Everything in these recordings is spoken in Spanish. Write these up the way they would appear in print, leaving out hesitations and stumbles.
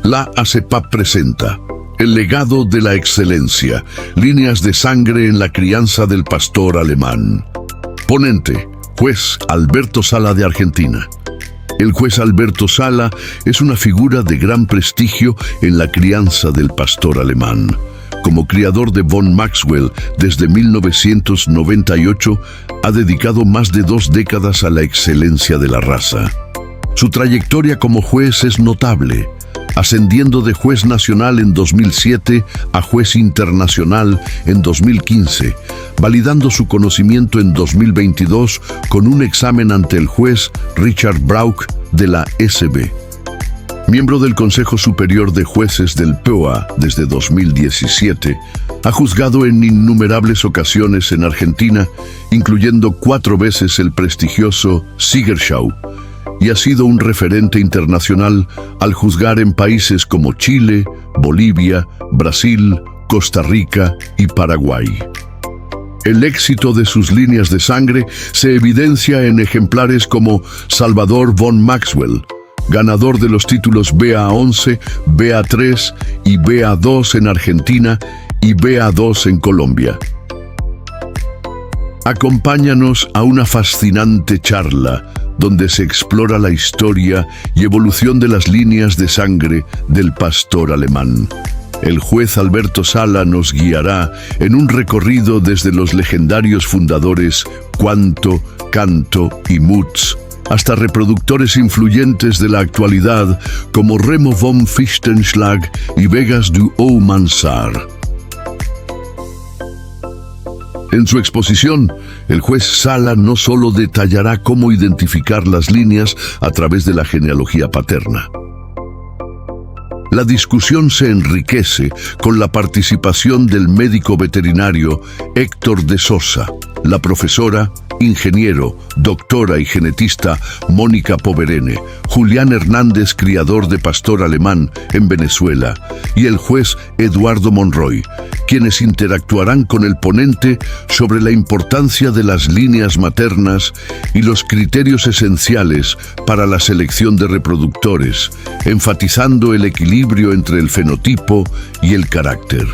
La ACEPAP presenta El legado de la excelencia, líneas de sangre en la crianza del pastor alemán. Ponente, juez Alberto Sala de Argentina. El juez Alberto Sala es una figura de gran prestigio en la crianza del pastor alemán. Como criador de von Maxwell desde 1998, ha dedicado más de 2 décadas a la excelencia de la raza. Su trayectoria como juez es notable, ascendiendo de juez nacional en 2007 a juez internacional en 2015, validando su conocimiento en 2022 con un examen ante el juez Richard Brauch de la SB. Miembro del Consejo Superior de Jueces del POA desde 2017, ha juzgado en innumerables ocasiones en Argentina, incluyendo 4 veces el prestigioso Siegerschau, y ha sido un referente internacional al juzgar en países como Chile, Bolivia, Brasil, Costa Rica y Paraguay. El éxito de sus líneas de sangre se evidencia en ejemplares como Salvador von Maxwell, ganador de los títulos BA11, BA3 y BA2 en Argentina y BA2 en Colombia. Acompáñanos a una fascinante charla donde se explora la historia y evolución de las líneas de sangre del pastor alemán. El juez Alberto Sala nos guiará en un recorrido desde los legendarios fundadores Quanto, Canto y Mutz, hasta reproductores influyentes de la actualidad como Remo von Fichtenschlag y Vegas du Mansart. En su exposición, el juez Sala no solo detallará cómo identificar las líneas a través de la genealogía paterna. La discusión se enriquece con la participación del médico veterinario Héctor de Sosa, la profesora, ingeniero, doctora y genetista Mónica Poverene, Julián Hernández, criador de pastor alemán en Venezuela, y el juez Eduardo Monroy, quienes interactuarán con el ponente sobre la importancia de las líneas maternas y los criterios esenciales para la selección de reproductores, enfatizando el equilibrio entre el fenotipo y el carácter.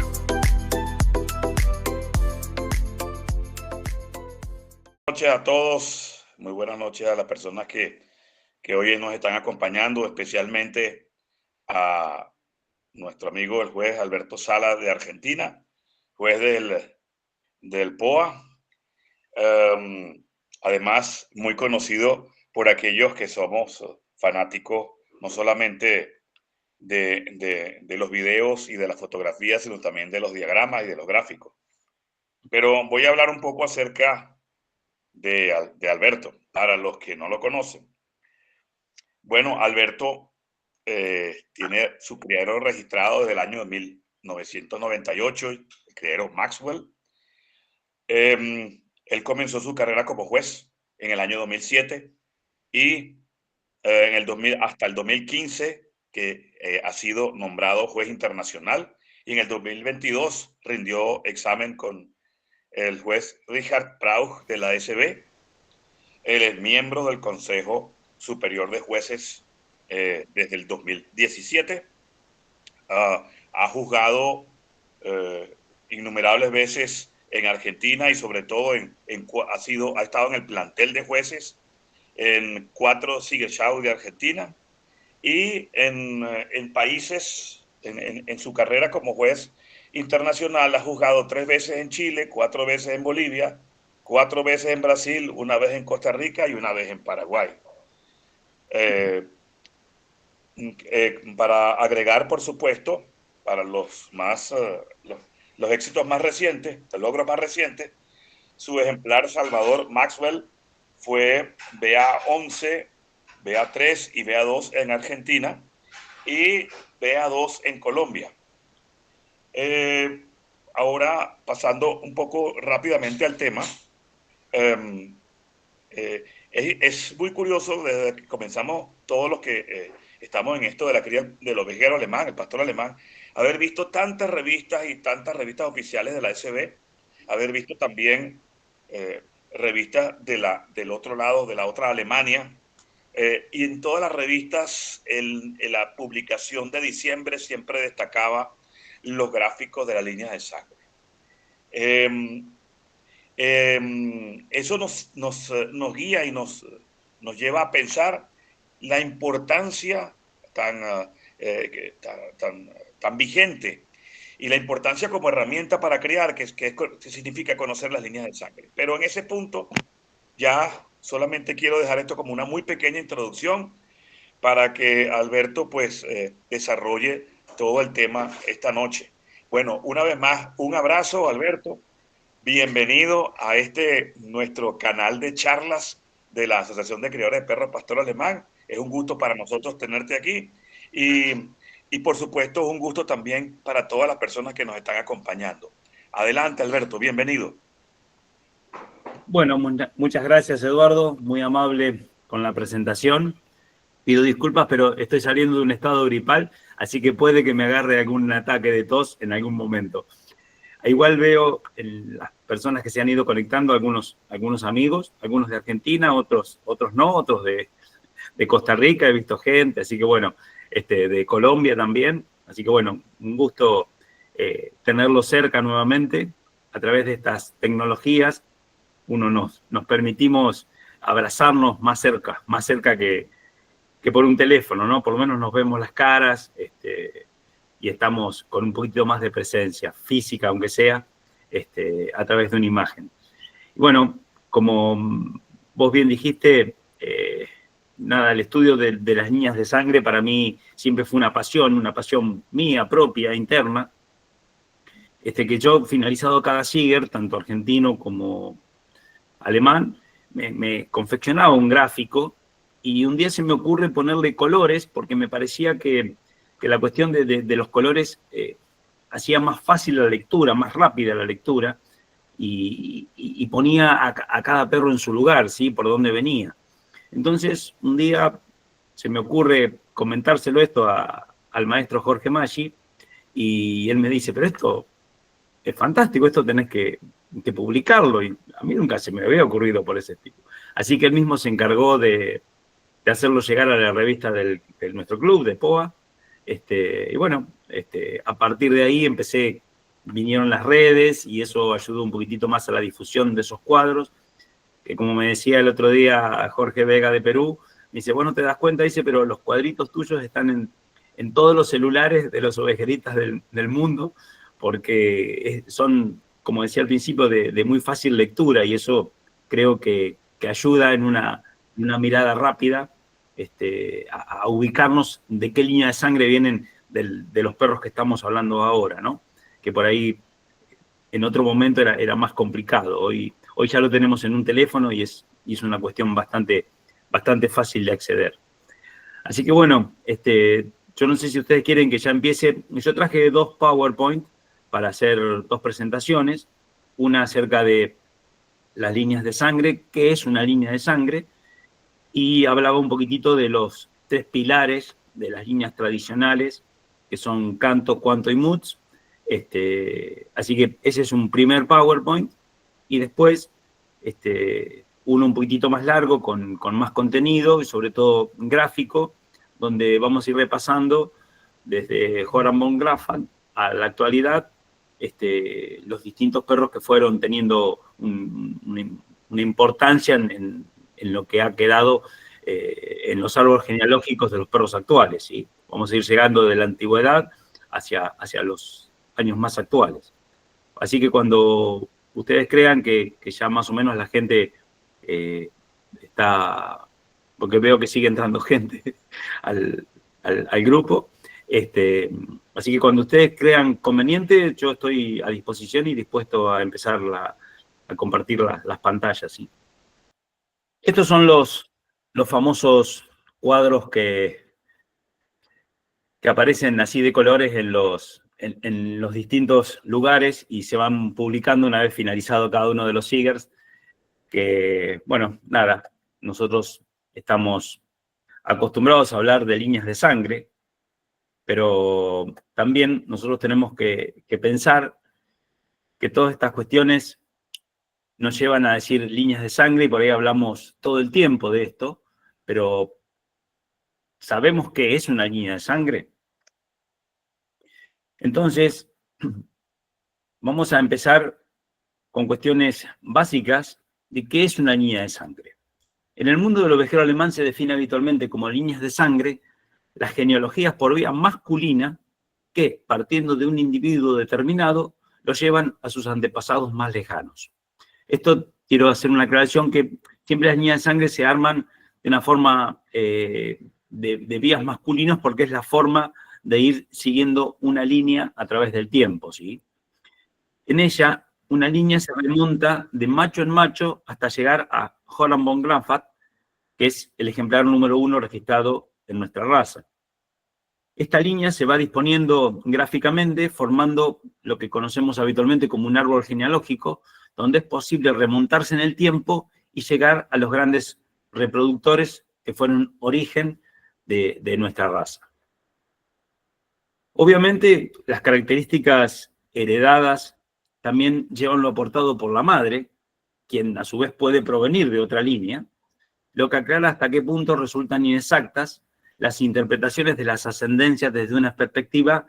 Buenas noches a todos, muy buenas noches a las personas que hoy nos están acompañando, especialmente a nuestro amigo el juez Alberto Sala de Argentina, juez del POA, además muy conocido por aquellos que somos fanáticos no solamente de los videos y de las fotografías, sino también de los diagramas y de los gráficos. Pero voy a hablar un poco acerca de Alberto, para los que no lo conocen. Bueno, Alberto tiene su criadero registrado desde el año 1998, el criadero Maxwell. Él comenzó su carrera como juez en el año 2007 y en el 2000, hasta el 2015, que ha sido nombrado juez internacional, y en el 2022 rindió examen con el juez Richard Brauch de la SB. Él es miembro del Consejo Superior de Jueces desde el 2017. Ha juzgado innumerables veces en Argentina y sobre todo ha estado en el plantel de jueces en 4 Siegerschau de Argentina y en países, en su carrera como juez internacional, ha juzgado 3 veces en Chile, 4 veces en Bolivia, 4 veces en Brasil, 1 vez en Costa Rica y 1 vez en Paraguay. Para agregar, por supuesto, para los éxitos más recientes, los logros más recientes, su ejemplar Salvador Maxwell fue BA11, BA3 y BA2 en Argentina y BA2 en Colombia. Ahora, pasando un poco rápidamente al tema, es muy curioso desde que comenzamos todos los que estamos en esto de la cría del ovejero alemán, el pastor alemán, haber visto tantas revistas y tantas revistas oficiales de la SB, haber visto también revistas del otro lado, de la otra Alemania, y en todas las revistas, en la publicación de diciembre siempre destacaba los gráficos de las líneas de sangre. Eso nos guía y nos lleva a pensar la importancia tan vigente y la importancia como herramienta para crear, que significa conocer las líneas de sangre. Pero en ese punto ya solamente quiero dejar esto como una muy pequeña introducción para que Alberto pues desarrolle todo el tema esta noche. Bueno, una vez más, un abrazo, Alberto. Bienvenido a nuestro canal de charlas de la Asociación de Criadores de Perros Pastor Alemán. Es un gusto para nosotros tenerte aquí y por supuesto es un gusto también para todas las personas que nos están acompañando. Adelante, Alberto, bienvenido. Bueno, muchas gracias, Eduardo, muy amable con la presentación. Pido disculpas, pero estoy saliendo de un estado gripal, así que puede que me agarre algún ataque de tos en algún momento. Igual veo las personas que se han ido conectando, algunos amigos, algunos de Argentina, otros no, otros de Costa Rica, he visto gente, así que bueno, de Colombia también. Así que bueno, un gusto tenerlo cerca nuevamente a través de estas tecnologías. Nos permitimos abrazarnos más cerca que por un teléfono, ¿no? Por lo menos nos vemos las caras y estamos con un poquito más de presencia física, aunque sea, a través de una imagen. Y bueno, como vos bien dijiste, el estudio de las líneas de sangre para mí siempre fue una pasión mía propia, interna, que yo, finalizado cada Siger, tanto argentino como alemán, me confeccionaba un gráfico y un día se me ocurre ponerle colores porque me parecía que la cuestión de los colores hacía más fácil la lectura, más rápida la lectura y ponía a cada perro en su lugar, ¿sí? Por dónde venía. Entonces, un día se me ocurre comentárselo esto al maestro Jorge Maggi y él me dice, pero esto es fantástico, esto tenés que publicarlo, y a mí nunca se me había ocurrido por ese tipo. Así que él mismo se encargó de hacerlo llegar a la revista de nuestro club, de POA, y bueno, a partir de ahí vinieron las redes y eso ayudó un poquitito más a la difusión de esos cuadros, que como me decía el otro día Jorge Vega de Perú, me dice, bueno, te das cuenta, dice, pero los cuadritos tuyos están en todos los celulares de los ovejeristas del mundo, porque son, como decía al principio, de muy fácil lectura, y eso creo que ayuda en una mirada rápida a ubicarnos de qué línea de sangre vienen de los perros que estamos hablando ahora, ¿no? Que por ahí en otro momento era más complicado. Hoy ya lo tenemos en un teléfono y es una cuestión bastante fácil de acceder. Así que bueno, yo no sé si ustedes quieren que ya empiece. Yo traje 2 PowerPoint para hacer 2 presentaciones, una acerca de las líneas de sangre, qué es una línea de sangre, y hablaba un poquitito de los 3 pilares de las líneas tradicionales, que son canto, cuanto y muts. Así que ese es un primer PowerPoint, y después uno un poquitito más largo, con más contenido, y sobre todo gráfico, donde vamos a ir repasando desde Joran von Grafan a la actualidad, los distintos perros que fueron teniendo una importancia en lo que ha quedado en los árboles genealógicos de los perros actuales, ¿sí? Vamos a ir llegando de la antigüedad hacia los años más actuales. Así que cuando ustedes crean que ya más o menos la gente está, porque veo que sigue entrando gente al grupo, así que cuando ustedes crean conveniente, yo estoy a disposición y dispuesto a empezar a compartir las pantallas, ¿sí? Estos son los famosos cuadros que aparecen así de colores en los distintos lugares y se van publicando una vez finalizado cada uno de los Sigers, que, bueno, nada, nosotros estamos acostumbrados a hablar de líneas de sangre, pero también nosotros tenemos que pensar que todas estas cuestiones nos llevan a decir líneas de sangre, y por ahí hablamos todo el tiempo de esto, pero ¿sabemos qué es una línea de sangre? Entonces, vamos a empezar con cuestiones básicas de qué es una línea de sangre. En el mundo del ovejero alemán se define habitualmente como líneas de sangre las genealogías por vía masculina que, partiendo de un individuo determinado, lo llevan a sus antepasados más lejanos. Esto quiero hacer una aclaración que siempre las líneas de sangre se arman de una forma de vías masculinas porque es la forma de ir siguiendo una línea a través del tiempo, ¿sí? En ella, una línea se remonta de macho en macho hasta llegar a Holland von Glanfat, que es el ejemplar número 1 registrado en nuestra raza. Esta línea se va disponiendo gráficamente, formando lo que conocemos habitualmente como un árbol genealógico, donde es posible remontarse en el tiempo y llegar a los grandes reproductores que fueron origen de nuestra raza. Obviamente, las características heredadas también llevan lo aportado por la madre, quien a su vez puede provenir de otra línea, lo que aclara hasta qué punto resultan inexactas las interpretaciones de las ascendencias desde una perspectiva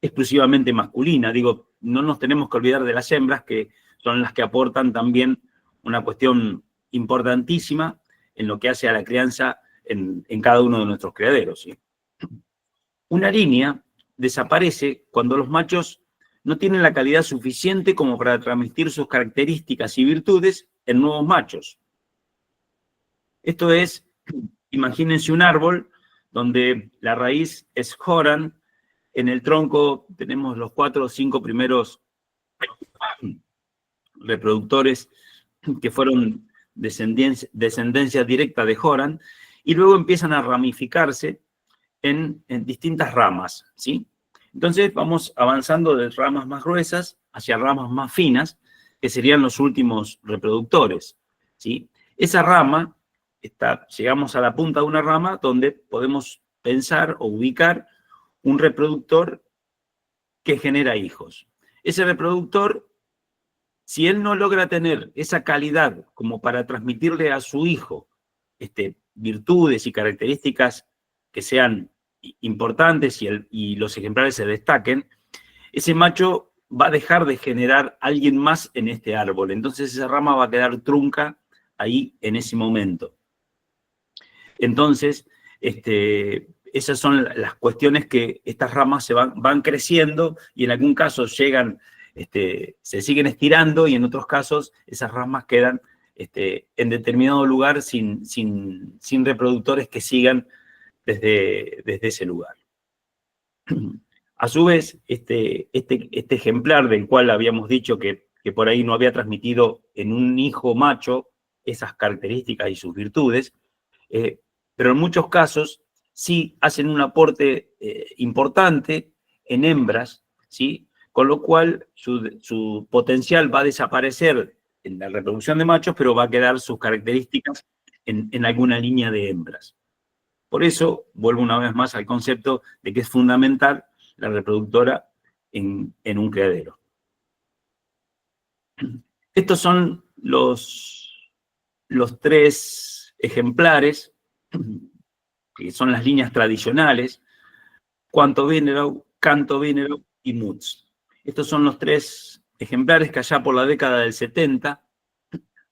exclusivamente masculina. Digo, no nos tenemos que olvidar de las hembras, que son las que aportan también una cuestión importantísima en lo que hace a la crianza en cada uno de nuestros criaderos, ¿sí? Una línea desaparece cuando los machos no tienen la calidad suficiente como para transmitir sus características y virtudes en nuevos machos. Esto es, imagínense un árbol donde la raíz es Horan, en el tronco tenemos los 4 o 5 primeros reproductores que fueron descendencia directa de Horan, y luego empiezan a ramificarse en distintas ramas, ¿sí? Entonces vamos avanzando de ramas más gruesas hacia ramas más finas, que serían los últimos reproductores, ¿sí? Esa rama, llegamos a la punta de una rama donde podemos pensar o ubicar un reproductor que genera hijos. Ese reproductor, si él no logra tener esa calidad como para transmitirle a su hijo virtudes y características que sean importantes y los ejemplares se destaquen, ese macho va a dejar de generar a alguien más en este árbol. Entonces esa rama va a quedar trunca ahí en ese momento. Entonces, esas son las cuestiones que estas ramas se van creciendo y en algún caso llegan, se siguen estirando y en otros casos esas ramas quedan en determinado lugar sin reproductores que sigan desde ese lugar. A su vez, este ejemplar del cual habíamos dicho que por ahí no había transmitido en un hijo macho esas características y sus virtudes, pero en muchos casos sí hacen un aporte importante en hembras, ¿sí? Con lo cual su potencial va a desaparecer en la reproducción de machos, pero va a quedar sus características en alguna línea de hembras. Por eso, vuelvo una vez más al concepto de que es fundamental la reproductora en un criadero. Estos son los 3 ejemplares, que son las líneas tradicionales: Quanto Venerau, Canto Venerau y Mutz. Estos son los 3 ejemplares que allá por la década del 70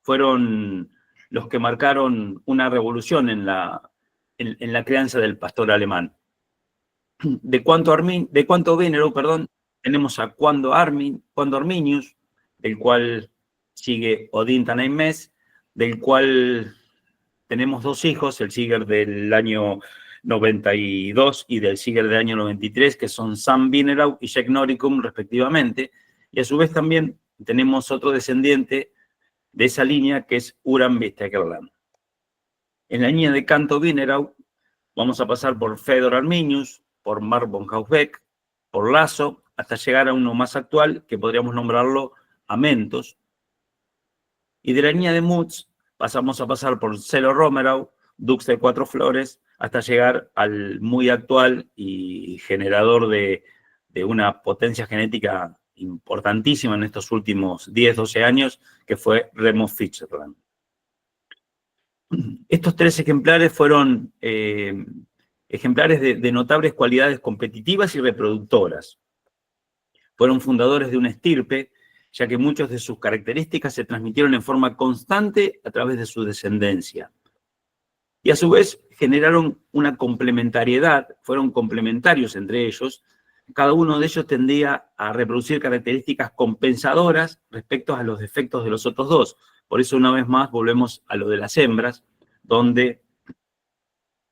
fueron los que marcaron una revolución en la crianza del pastor alemán. De Quanto Venerau, tenemos a Quanto Arminius, del cual sigue Odin Tanaimes, del cual tenemos 2 hijos, el Siger del año 92 y del Siger del año 93, que son Sam Venerau y Jack Noricum, respectivamente, y a su vez también tenemos otro descendiente de esa línea, que es Uran Vestagerland. En la línea de Canto Venerau vamos a pasar por Fedor Arminius, por Mark von Hausbeck, por Lasso, hasta llegar a uno más actual, que podríamos nombrarlo Amentos. Y de la línea de Mutz pasamos a pasar por Celo Romerau, Dux de 4 Flores, hasta llegar al muy actual y generador de una potencia genética importantísima en estos últimos 10, 12 años, que fue Remo Fitzgerald. Estos 3 ejemplares fueron ejemplares de notables cualidades competitivas y reproductoras. Fueron fundadores de una estirpe, ya que muchas de sus características se transmitieron en forma constante a través de su descendencia. Y a su vez generaron una complementariedad, fueron complementarios entre ellos. Cada uno de ellos tendía a reproducir características compensadoras respecto a los defectos de los otros dos. Por eso, una vez más, volvemos a lo de las hembras, donde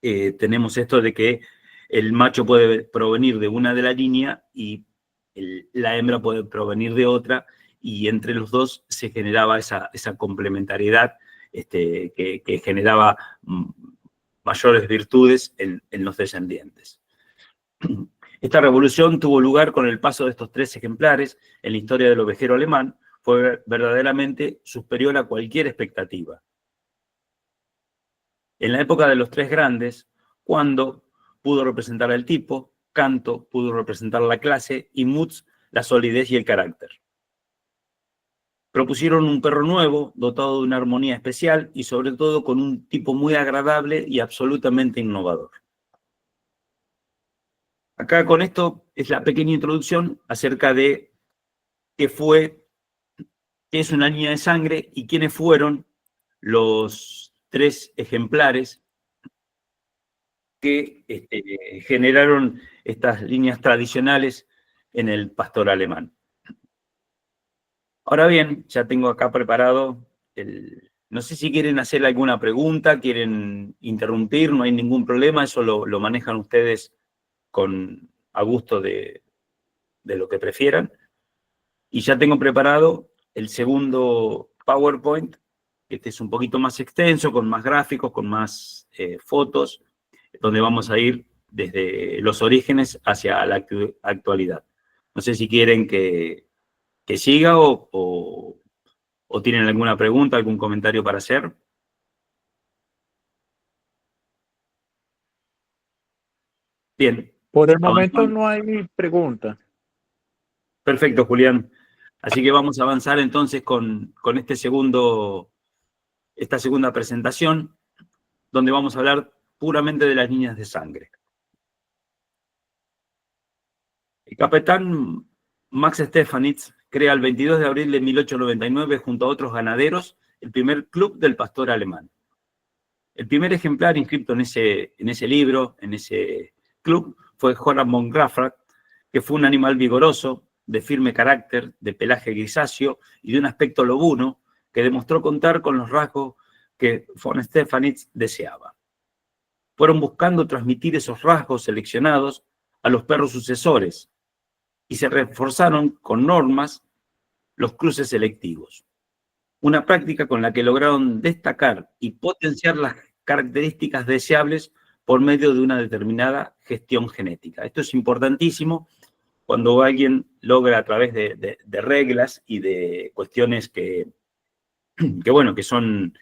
tenemos esto de que el macho puede provenir de una de la línea y la hembra puede provenir de otra, y entre los dos se generaba esa complementariedad que generaba mayores virtudes en los descendientes. Esta revolución tuvo lugar con el paso de estos 3 ejemplares en la historia del ovejero alemán. Fue verdaderamente superior a cualquier expectativa. En la época de los 3 grandes, Quando pudo representar al tipo, Canto pudo representar la clase y Mutz la solidez y el carácter. Propusieron un perro nuevo, dotado de una armonía especial y sobre todo con un tipo muy agradable y absolutamente innovador. Acá con esto es la pequeña introducción acerca de qué es una línea de sangre y quiénes fueron los 3 ejemplares que generaron estas líneas tradicionales en el pastor alemán. Ahora bien, ya tengo acá preparado no sé si quieren hacer alguna pregunta, quieren interrumpir, no hay ningún problema, eso lo manejan ustedes a gusto de lo que prefieran. Y ya tengo preparado el segundo PowerPoint, que este es un poquito más extenso, con más gráficos, con más fotos, donde vamos a ir desde los orígenes hacia la actualidad. No sé si quieren que siga o tienen alguna pregunta, algún comentario para hacer. Bien. Por el momento avanzamos. no hay pregunta. Perfecto, Julián. Así que vamos a avanzar entonces con esta segunda presentación, donde vamos a hablar puramente de las líneas de sangre. El capitán Max Stefanitz crea el 22 de abril de 1899, junto a otros ganaderos, el primer club del pastor alemán. El primer ejemplar inscrito en ese libro, en ese club, fue Joram von Grafrath, que fue un animal vigoroso, de firme carácter, de pelaje grisáceo y de un aspecto lobuno, que demostró contar con los rasgos que von Stefanitz deseaba. Fueron buscando transmitir esos rasgos seleccionados a los perros sucesores y se reforzaron con normas los cruces selectivos. Una práctica con la que lograron destacar y potenciar las características deseables por medio de una determinada gestión genética. Esto es importantísimo cuando alguien logra a través de reglas y de cuestiones que son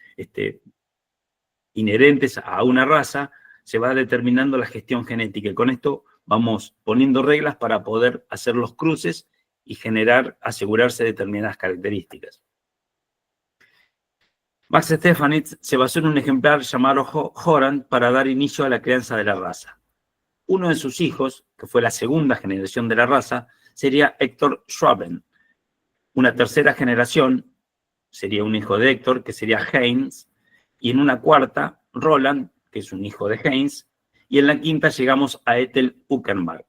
inherentes a una raza, se va determinando la gestión genética. Y con esto vamos poniendo reglas para poder hacer los cruces y asegurarse determinadas características. Max Stefanitz se basó en un ejemplar llamado Joran para dar inicio a la crianza de la raza. Uno de sus hijos, que fue la segunda generación de la raza, sería Héctor Schwaben. Una tercera generación sería un hijo de Héctor, que sería Heinz, y en una cuarta, Roland, que es un hijo de Heinz, y en la quinta llegamos a Ethel Uckermark.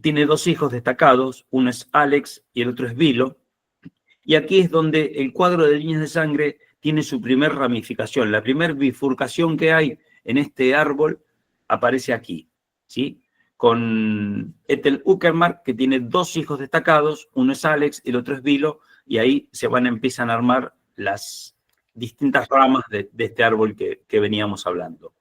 Tiene 2 hijos destacados, uno es Alex y el otro es Vilo, y aquí es donde el cuadro de líneas de sangre tiene su primer ramificación. La primera bifurcación que hay en este árbol aparece aquí, ¿sí? Con Ethel Uckermark, que tiene 2 hijos destacados, uno es Alex y el otro es Vilo, y ahí empiezan a armar las distintas ramas de este árbol que veníamos hablando.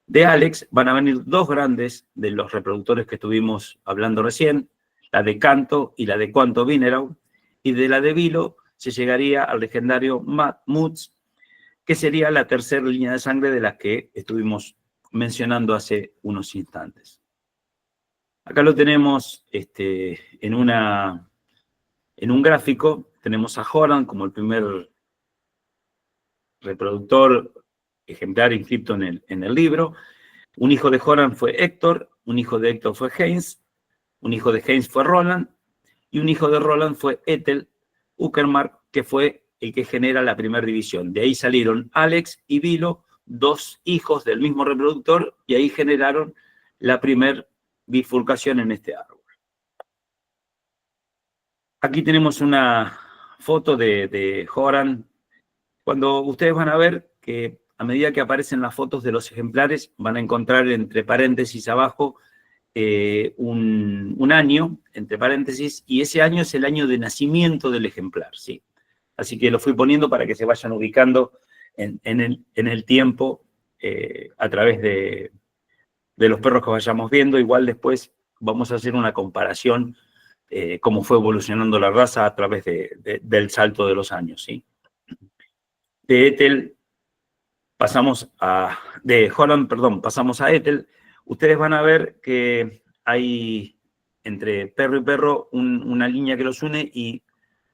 De Alex van a venir 2 grandes de los reproductores que estuvimos hablando recién, la de Canto y la de Quanto Wienerau, y de la de Vilo se llegaría al legendario Mutz, que sería la tercera línea de sangre de la que estuvimos mencionando hace unos instantes. Acá lo tenemos en un gráfico, tenemos a Joran como el primer reproductor ejemplar inscrito en el libro. Un hijo de Horan fue Héctor, un hijo de Héctor fue Heinz, un hijo de Heinz fue Roland, y un hijo de Roland fue Ethel Uckermark, que fue el que genera la primera división. De ahí salieron Alex y Vilo, dos hijos del mismo reproductor, y ahí generaron la primera bifurcación en este árbol. Aquí tenemos una foto de Horan. Cuando ustedes van a ver que a medida que aparecen las fotos de los ejemplares, van a encontrar entre paréntesis abajo un año, entre paréntesis, y ese año es el año de nacimiento del ejemplar, ¿sí? Así que lo fui poniendo para que se vayan ubicando en el tiempo a través de los perros que vayamos viendo. Igual después vamos a hacer una comparación cómo fue evolucionando la raza a través del salto de los años, ¿sí? De Ethel pasamos a... De Holland, perdón, pasamos a Ethel. Ustedes van a ver que hay entre perro y perro una línea que los une, y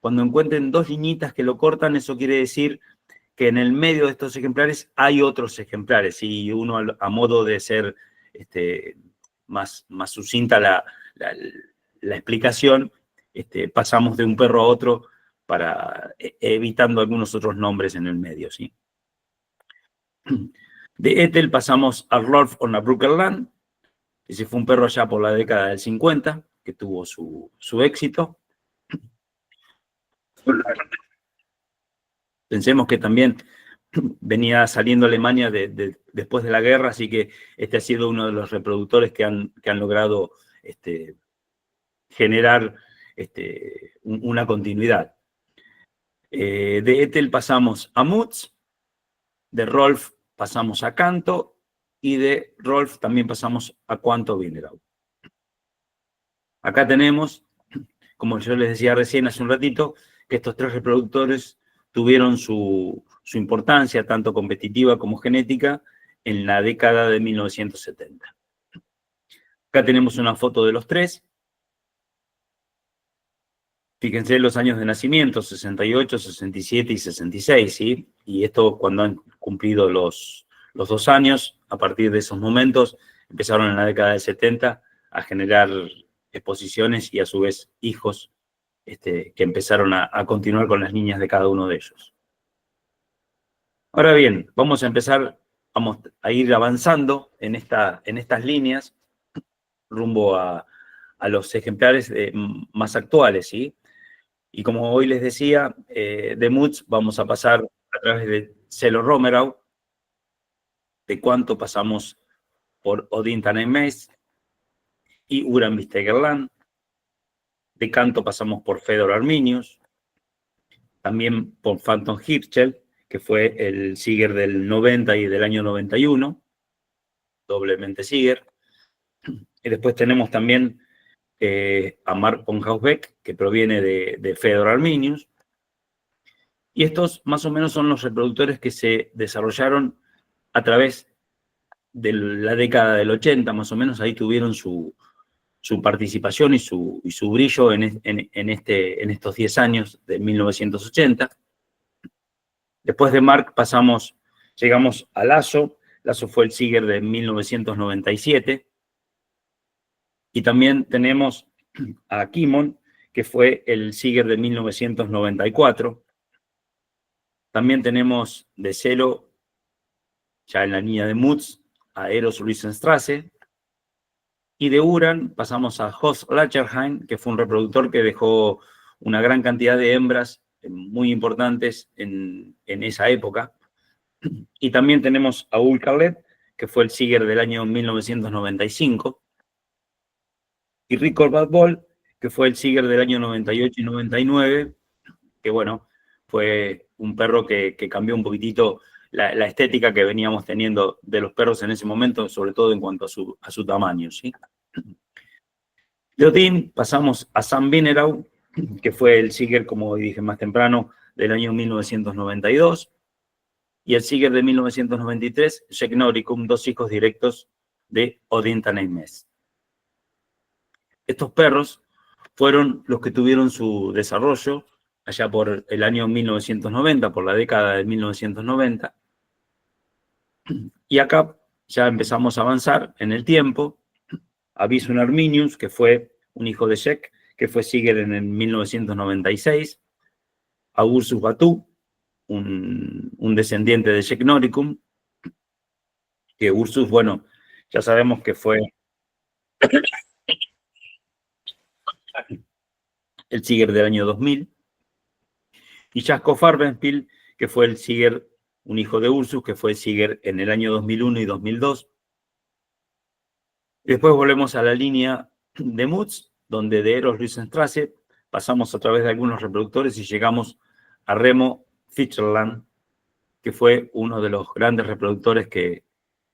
cuando encuentren dos liñitas que lo cortan, eso quiere decir que en el medio de estos ejemplares hay otros ejemplares, y uno a modo de ser más sucinta la explicación, pasamos de un perro a otro para evitando algunos otros nombres en el medio, ¿sí? De Ethel pasamos a Rolf Brückerland. Ese fue un perro allá por la década del 50, que tuvo su éxito. Pensemos que también venía saliendo Alemania después de la guerra, así que este ha sido uno de los reproductores que han logrado generar una continuidad. De Ethel pasamos a Mutz, de Rolf pasamos a Canto, y de Rolf también pasamos a Quanto Wienerau. Acá tenemos, como yo les decía recién hace un ratito, que estos tres reproductores tuvieron su importancia, tanto competitiva como genética, en la década de 1970. Acá tenemos una foto de los tres. Fíjense los años de nacimiento, 68, 67 y 66, ¿sí? Y esto cuando han cumplido los 2 años. A partir de esos momentos empezaron en la década del 70 a generar exposiciones y a su vez hijos que empezaron a continuar con las niñas de cada uno de ellos. Ahora bien, vamos a ir avanzando en estas líneas rumbo a los ejemplares más actuales, ¿sí? Y como hoy les decía, de Mutz vamos a pasar a través de Celo Romerau, de Quanto pasamos por Odin Tanemes y Uran Vistegerland, de Canto pasamos por Fedor Arminius, también por Phantom Hirschel, que fue el Siger del 90 y del año 91, doblemente Siger. Y después tenemos también a Mark von Hausbeck, que proviene de Fedor Arminius. Y estos más o menos son los reproductores que se desarrollaron a través de la década del 80, más o menos. Ahí tuvieron su participación y su brillo en estos 10 años de 1980. Después de Mark llegamos a Lasso. Lasso fue el Siger de 1997. Y también tenemos a Kimon, que fue el Siger de 1994. También tenemos de Celo, ya en la línea de Mutz, a Eros Luisenstrasse. Y de Uran pasamos a Horst Lacherheim, que fue un reproductor que dejó una gran cantidad de hembras muy importantes en esa época. Y también tenemos a Ulkarlet, que fue el Siger del año 1995. Y Rico Bad Ball, que fue el Siger del año 98 y 99, que bueno, fue un perro que cambió un poquitito la estética que veníamos teniendo de los perros en ese momento, sobre todo en cuanto a su tamaño, ¿sí? De Odin pasamos a Sam Wienerau, que fue el Siger, como dije más temprano, del año 1992, y el Siger de 1993, Jack Noricum, 2 hijos directos de Odin Tanemes. Estos perros fueron los que tuvieron su desarrollo allá por el año 1990, por la década de 1990. Y acá ya empezamos a avanzar en el tiempo. A Bisun Arminius, que fue un hijo de Shek, que fue Siger en el 1996. A Ursus Batu, un descendiente de Shek Noricum, que Ursus, bueno, ya sabemos que fue el Siger del año 2000. Y Jasko Farbenspiel, que fue el Siger, un hijo de Ursus, que fue el Siger en el año 2001 y 2002. Después volvemos a la línea de Mutz, donde de Eros Riesenstrasse pasamos a través de algunos reproductores y llegamos a Remo Fitzgerald, que fue uno de los grandes reproductores que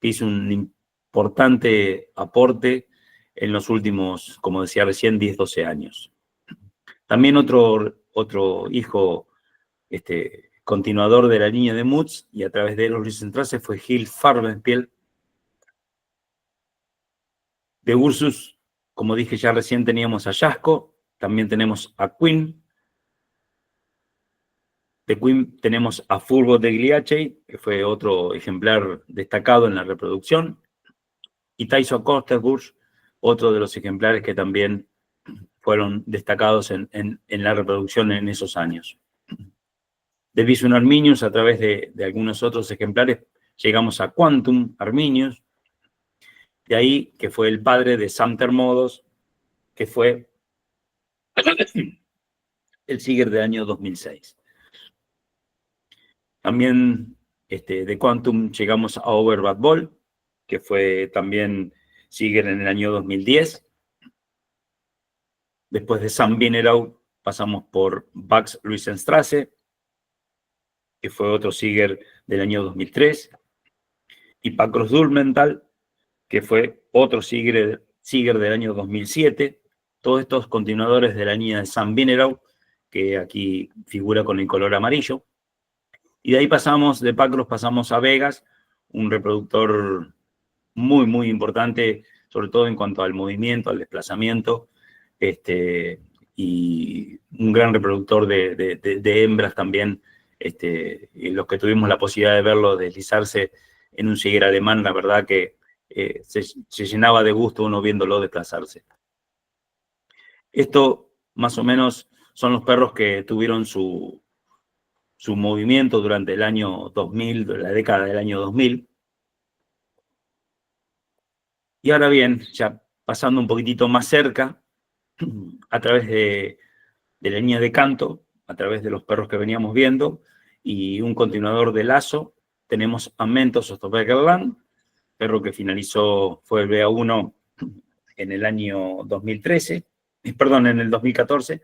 hizo un importante aporte en los últimos, como decía recién, 10-12 años. También otro hijo continuador de la línea de Mutz y a través de Eros Riesenstrasse fue Gil Farbenspiel. De Ursus, como dije ya recién, teníamos a Jasko, también tenemos a Quinn. De Quinn tenemos a Furbo de Gliacei, que fue otro ejemplar destacado en la reproducción. Y Taiso Kosterbusch, otro de los ejemplares que también fueron destacados en la reproducción en esos años. De Bisun Arminius, a través de algunos otros ejemplares, llegamos a Quantum Arminius. De ahí, que fue el padre de Samter Modos, que fue el Siger del año 2006. También de Quantum llegamos a Overbad Ball, que fue también Siger en el año 2010. Después de Sam Vinerau pasamos por Bax Riesenstrasse, que fue otro Siger del año 2003. Y Pacros Dulmental, que fue otro Siger del año 2007. Todos estos continuadores de la línea de Sam Vinerau, que aquí figura con el color amarillo. Y de ahí de Pacros pasamos a Vegas, un reproductor muy, muy importante, sobre todo en cuanto al movimiento, al desplazamiento, y un gran reproductor de hembras también, y los que tuvimos la posibilidad de verlo deslizarse en un Siger alemán, la verdad que se llenaba de gusto uno viéndolo desplazarse. Esto, más o menos, son los perros que tuvieron su movimiento durante el año 2000, la década del año 2000. Y ahora bien, ya pasando un poquitito más cerca, a través de la línea de canto, a través de los perros que veníamos viendo, y un continuador de lazo, tenemos a Mentos Osterbergerland, perro que finalizó, fue el BA1 en el año 2013, perdón, en el 2014,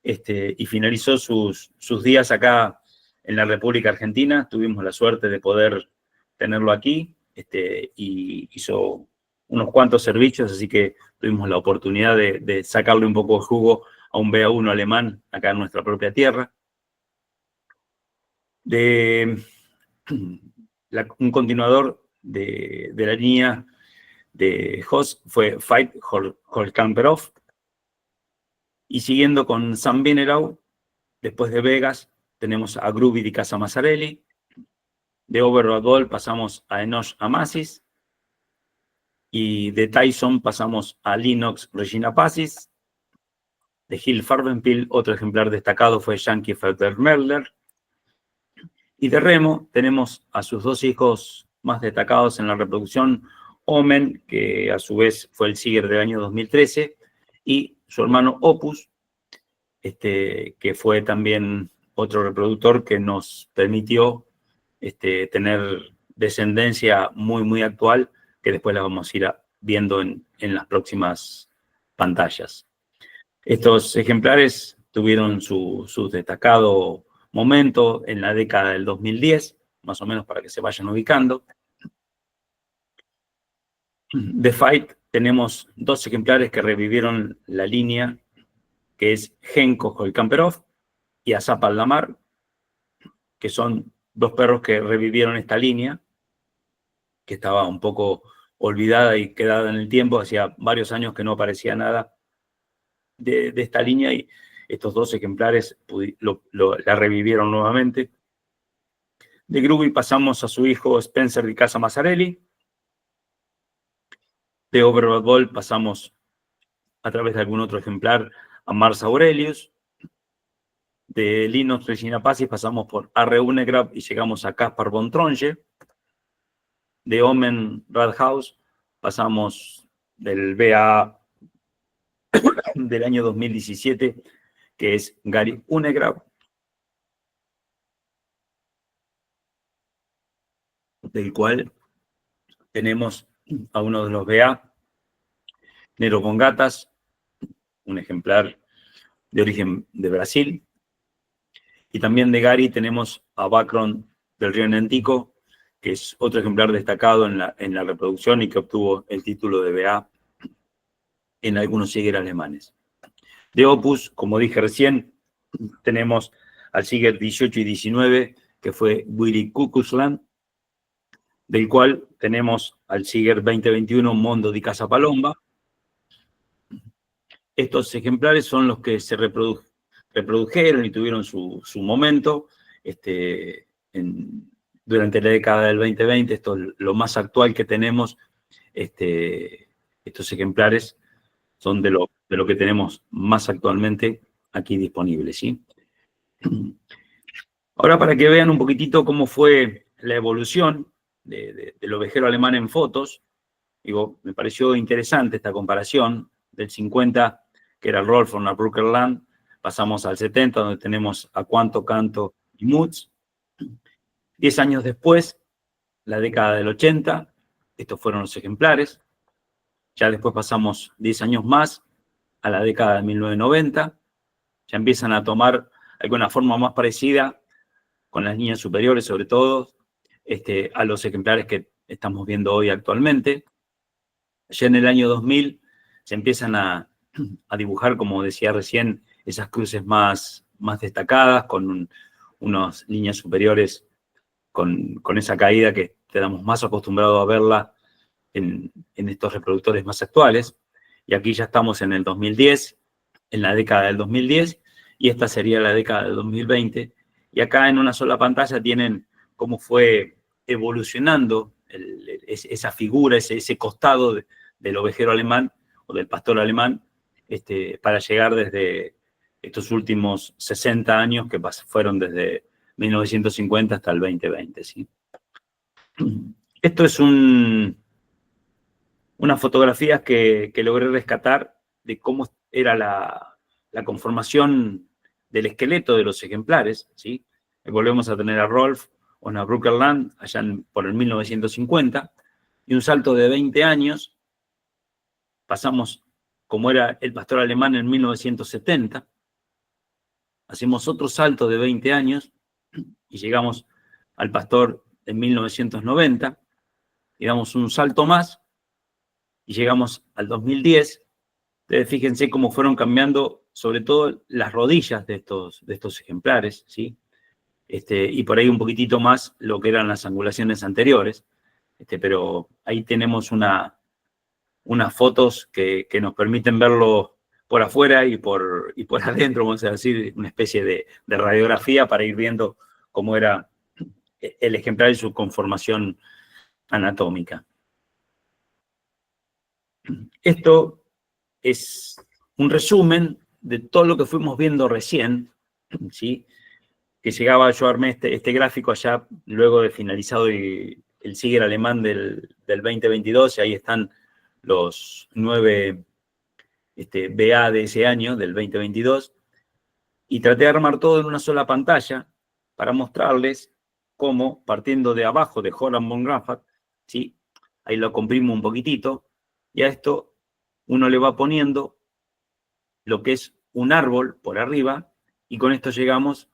y finalizó sus días acá en la República Argentina. Tuvimos la suerte de poder tenerlo aquí, y hizo unos cuantos servicios, así que tuvimos la oportunidad de sacarle un poco de jugo a un BA1 alemán acá en nuestra propia tierra. Un continuador de la línea de Hoss fue Veit Holkamperhoff. Y siguiendo con Sam Vinerau, después de Vegas, tenemos a Gruby di Casa Mazzarelli. De Overbad Ball pasamos a Enoch Amasis. Y de Tyson pasamos a Linux Regina Passis. De Gil Farbenspiel, otro ejemplar destacado fue Yankee Felder Merler. Y de Remo tenemos a sus dos hijos más destacados en la reproducción, Omen, que a su vez fue el Siger del año 2013, y su hermano Opus, que fue también otro reproductor que nos permitió tener descendencia muy, muy actual, que después la vamos a ir viendo en las próximas pantallas. Estos ejemplares tuvieron su destacado momento en la década del 2010, más o menos para que se vayan ubicando. De Fight tenemos dos ejemplares que revivieron la línea, que es Genko Holkamperhoff y Asap Aldamar, que son dos perros que revivieron esta línea, que estaba un poco olvidada y quedada en el tiempo. Hacía varios años que no aparecía nada de esta línea, y estos 2 ejemplares la revivieron nuevamente. De Gruby pasamos a su hijo Spencer di Casa Mazzarelli. De Overbad Ball pasamos a través de algún otro ejemplar a Mars Aurelius. De Linus Regina Pacis pasamos por R. Unegrave y llegamos a Caspar von Tronje. De Omen Rathaus pasamos del BA del año 2017, que es Gary Unegrave. Del cual tenemos a uno de los BA, Nero con Gatas, un ejemplar de origen de Brasil. Y también de Gary tenemos a Bacron del Río Nentico, que es otro ejemplar destacado en la reproducción y que obtuvo el título de BA en algunos Sieger alemanes. De Opus, como dije recién, tenemos al Sieger 18 y 19, que fue Willy Kukusland, del cual tenemos al Sieger 2021 Mondo di Casa Palomba. Estos ejemplares son los que se reprodujeron y tuvieron su momento durante la década del 2020. Esto es lo más actual que tenemos. Estos ejemplares son de lo que tenemos más actualmente aquí disponible, ¿sí? Ahora, para que vean un poquitito cómo fue la evolución del ovejero alemán en fotos, digo, me pareció interesante esta comparación del 50, que era Rolf von Abruzerland, pasamos al 70, donde tenemos a Quanto, Canto y Mutz. 10 años después, la década del 80, estos fueron los ejemplares. Ya después pasamos 10 años más a la década de 1990. Ya empiezan a tomar alguna forma más parecida con las líneas superiores, sobre todo, a los ejemplares que estamos viendo hoy actualmente. Ya en el año 2000 se empiezan a dibujar, como decía recién, esas cruces más destacadas, con unas líneas superiores con esa caída que estamos más acostumbrados a verla en estos reproductores más actuales. Y aquí ya estamos en el 2010, en la década del 2010, y esta sería la década del 2020. Y acá en una sola pantalla tienen cómo fue evolucionando esa figura, ese costado del ovejero alemán o del pastor alemán, para llegar desde estos últimos 60 años que fueron desde 1950 hasta el 2020, ¿sí? Esto es unas fotografías que logré rescatar de cómo era la conformación del esqueleto de los ejemplares, ¿sí? Volvemos a tener a Rolf von Abruzerland allá por el 1950, y un salto de 20 años, pasamos como era el pastor alemán en 1970, hacemos otro salto de 20 años y llegamos al pastor en 1990, y damos un salto más y llegamos al 2010. Ustedes fíjense cómo fueron cambiando, sobre todo las rodillas de estos ejemplares, ¿sí? Y por ahí un poquitito más lo que eran las angulaciones anteriores, pero ahí tenemos unas fotos que nos permiten verlo por afuera y por adentro, vamos a decir, una especie de radiografía para ir viendo cómo era el ejemplar y su conformación anatómica. Esto es un resumen de todo lo que fuimos viendo recién, ¿sí? Que llegaba, yo armé este gráfico allá luego de finalizado el Sieger alemán del 2022, y ahí están los 9 BA de ese año, del 2022, y traté de armar todo en una sola pantalla para mostrarles cómo, partiendo de abajo de Holland von Grafat, ¿sí? Ahí lo comprimo un poquitito, y a esto uno le va poniendo lo que es un árbol por arriba, y con esto llegamos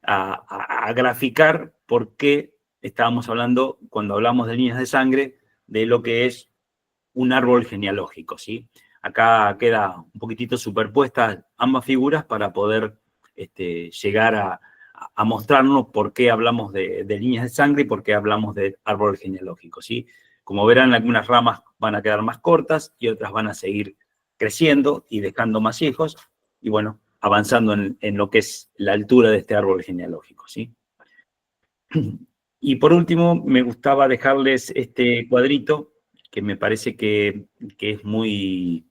a graficar por qué estábamos hablando, cuando hablamos de líneas de sangre, de lo que es un árbol genealógico, ¿sí? Acá queda un poquitito superpuestas ambas figuras para poder llegar a mostrarnos por qué hablamos de líneas de sangre y por qué hablamos de árbol genealógico, ¿sí? Como verán, algunas ramas van a quedar más cortas y otras van a seguir creciendo y dejando más hijos. Y bueno, avanzando en lo que es la altura de este árbol genealógico, ¿sí? Y por último, me gustaba dejarles este cuadrito que me parece que es muy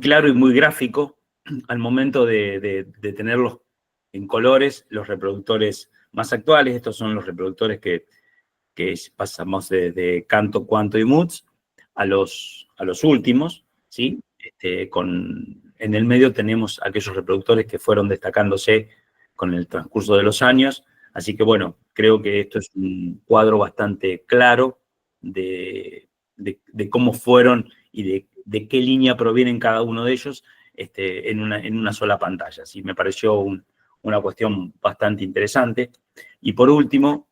claro y muy gráfico al momento de tenerlos en colores, los reproductores más actuales. Estos son los reproductores que pasamos de Canto, Cuanto y Moods a los últimos, ¿sí? En el medio tenemos aquellos reproductores que fueron destacándose con el transcurso de los años. Así que, bueno, creo que esto es un cuadro bastante claro de cómo fueron y de qué línea provienen cada uno de ellos en una sola pantalla. ¿Sí? Me pareció una cuestión bastante interesante. Y por último,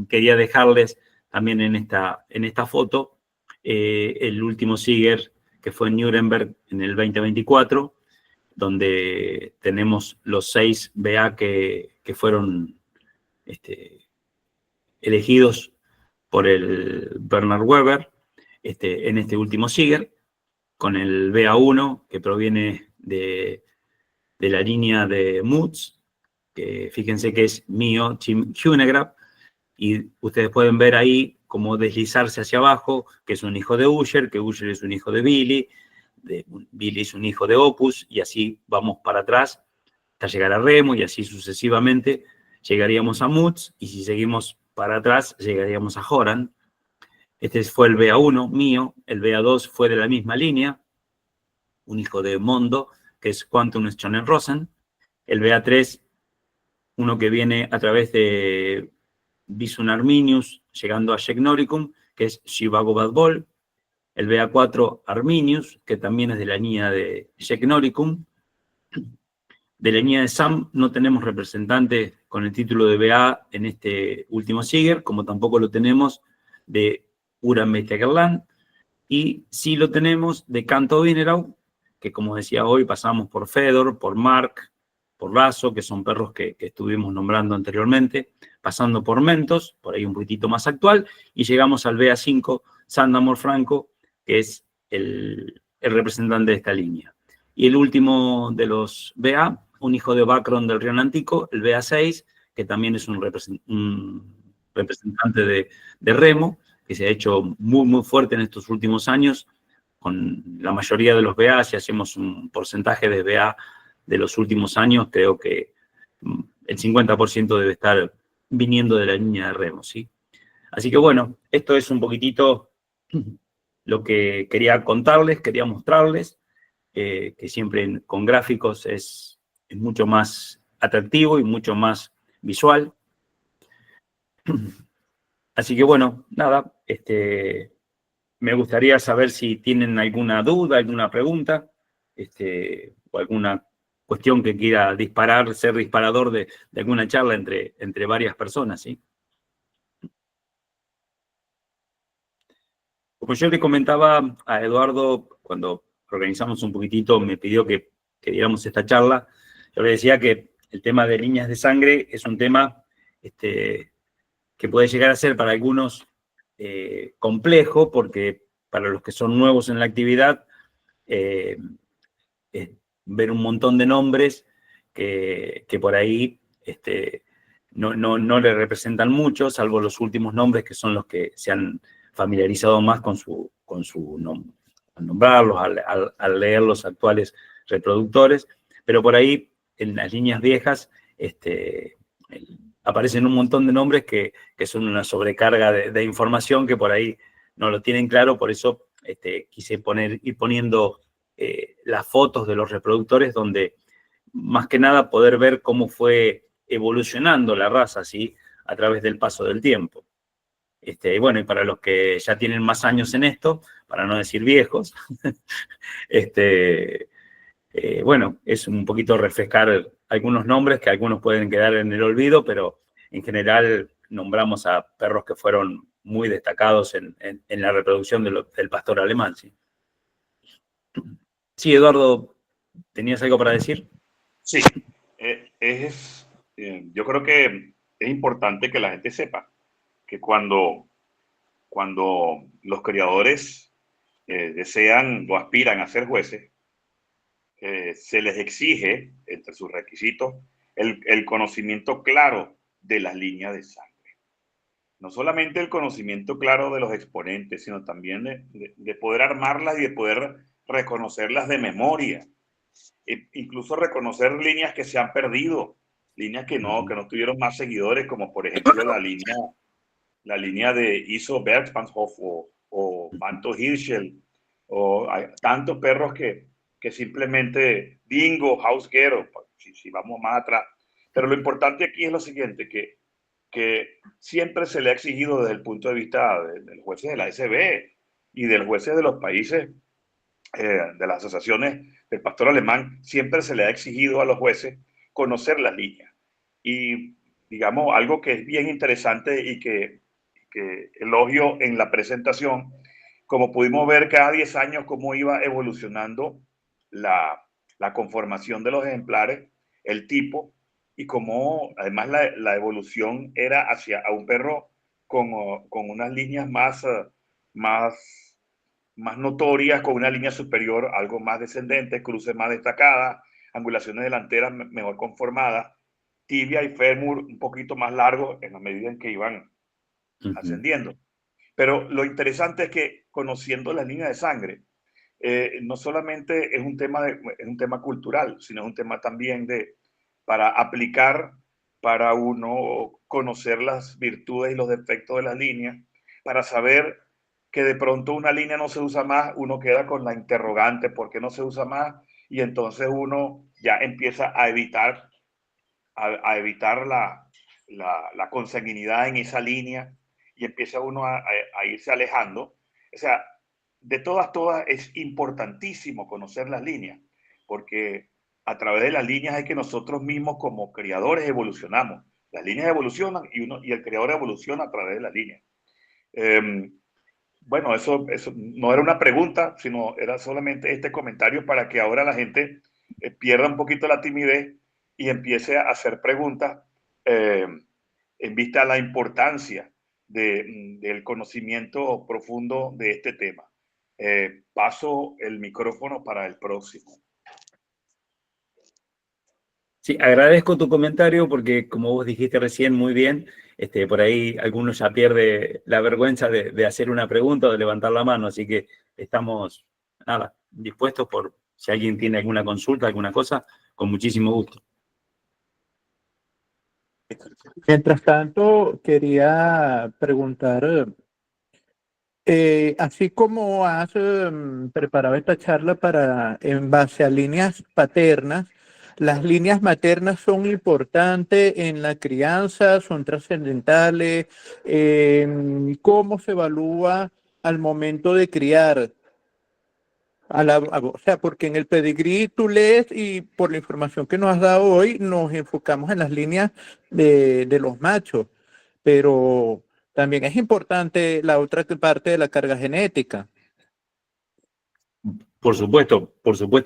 quería dejarles también en esta foto el último Siger, que fue en Nuremberg en el 2024, donde tenemos los 6 BA que fueron elegidos por el Bernard Weber en este último Siger, con el BA1 que proviene de la línea de Moods, que fíjense que es mío, Tim Hunegrap, y ustedes pueden ver ahí cómo deslizarse hacia abajo, que es un hijo de Usher, que Usher es un hijo de Billy es un hijo de Opus, y así vamos para atrás hasta llegar a Remo, y así sucesivamente llegaríamos a Moods, y si seguimos para atrás llegaríamos a Horan. Este fue el BA1 mío, el BA2 fue de la misma línea, un hijo de Mondo, que es Quantum Schoenen-Rosen. El BA3, uno que viene a través de Visun Arminius, llegando a Schegnoricum, que es Shivago Badbol. El BA4, Arminius, que también es de la línea de Schegnoricum. De la línea de Sam no tenemos representante con el título de BA en este último Siger, como tampoco lo tenemos de Uran Metagerland, y sí lo tenemos de Canto Vinerau, que como decía hoy pasamos por Fedor, por Mark, por Lazo, que son perros que estuvimos nombrando anteriormente, pasando por Mentos, por ahí un poquitito más actual, y llegamos al BA5, Sandamor Franco, que es el representante de esta línea. Y el último de los BA, un hijo de Bacron del Río Antico, el BA6, que también es un representante de Remo, que se ha hecho muy, muy fuerte en estos últimos años, con la mayoría de los BA. Si hacemos un porcentaje de BA de los últimos años, creo que el 50% debe estar viniendo de la línea de Remo, ¿sí? Así que bueno, esto es un poquitito lo que quería contarles, quería mostrarles, que siempre con gráficos es mucho más atractivo y mucho más visual. Así que bueno, nada, me gustaría saber si tienen alguna duda, alguna pregunta, o alguna cuestión que quiera disparar, ser disparador de alguna charla entre varias personas, ¿sí? Como yo le comentaba a Eduardo, cuando organizamos un poquitito, me pidió que diéramos esta charla, yo le decía que el tema de líneas de sangre es un tema que puede llegar a ser para algunos complejo, porque para los que son nuevos en la actividad, ver un montón de nombres que por ahí no le representan mucho, salvo los últimos nombres que son los que se han familiarizado más con su nombre, al nombrarlos, al leer los actuales reproductores, pero por ahí en las líneas viejas aparecen un montón de nombres que son una sobrecarga de información que por ahí no lo tienen claro, por eso quise ir poniendo las fotos de los reproductores donde más que nada poder ver cómo fue evolucionando la raza, ¿sí? A través del paso del tiempo. Y bueno, y para los que ya tienen más años en esto, para no decir viejos, bueno, es un poquito refrescar algunos nombres que algunos pueden quedar en el olvido, pero en general nombramos a perros que fueron muy destacados en la reproducción del pastor alemán, ¿sí? Sí, Eduardo, ¿tenías algo para decir? Sí, yo creo que es importante que la gente sepa que cuando los criadores desean o aspiran a ser jueces, se les exige, entre sus requisitos, el conocimiento claro de las líneas de sangre. No solamente el conocimiento claro de los exponentes, sino también de poder armarlas y de poder reconocerlas de memoria. Incluso reconocer líneas que se han perdido, líneas que no tuvieron más seguidores, como por ejemplo la línea de Iso Bergspannhof o Manto Hirschel, o hay tantos perros que simplemente Dingo, Hausgero, si vamos más atrás. Pero lo importante aquí es lo siguiente, que siempre se le ha exigido desde el punto de vista de los jueces de la SB y de los jueces de los países, de las asociaciones del pastor alemán, siempre se le ha exigido a los jueces conocer las líneas. Y digamos, algo que es bien interesante y que elogio en la presentación, como pudimos ver cada 10 años cómo iba evolucionando la conformación de los ejemplares, el tipo, y cómo además la evolución era hacia a un perro con unas líneas más notorias, con una línea superior algo más descendente, cruces más destacadas, angulaciones delanteras mejor conformadas, tibia y fémur un poquito más largos en la medida en que iban ascendiendo. Pero lo interesante es que conociendo las líneas de sangre, no solamente es un tema cultural, sino es un tema también para aplicar, para uno conocer las virtudes y los defectos de las líneas, para saber que de pronto una línea no se usa más, uno queda con la interrogante, ¿por qué no se usa más? Y entonces uno ya empieza a evitar la consanguinidad en esa línea y empieza uno a irse alejando. O sea, de todas es importantísimo conocer las líneas, porque a través de las líneas es que nosotros mismos como criadores evolucionamos. Las líneas evolucionan y el criador evoluciona a través de las líneas. Bueno, eso no era una pregunta, sino era solamente este comentario para que ahora la gente pierda un poquito la timidez y empiece a hacer preguntas en vista a la importancia del conocimiento profundo de este tema. Paso el micrófono para el próximo. Sí, agradezco tu comentario porque, como vos dijiste recién muy bien, por ahí algunos ya pierde la vergüenza de hacer una pregunta o de levantar la mano, así que estamos dispuestos por si alguien tiene alguna consulta, alguna cosa, con muchísimo gusto. Mientras tanto, quería preguntar, así como has preparado esta charla en base a líneas paternas, ¿las líneas maternas son importantes en la crianza, son trascendentales? ¿Cómo se evalúa al momento de criar? O sea, porque en el pedigrí tú lees y por la información que nos has dado hoy nos enfocamos en las líneas de los machos, pero también es importante la otra parte de la carga genética. Por supuesto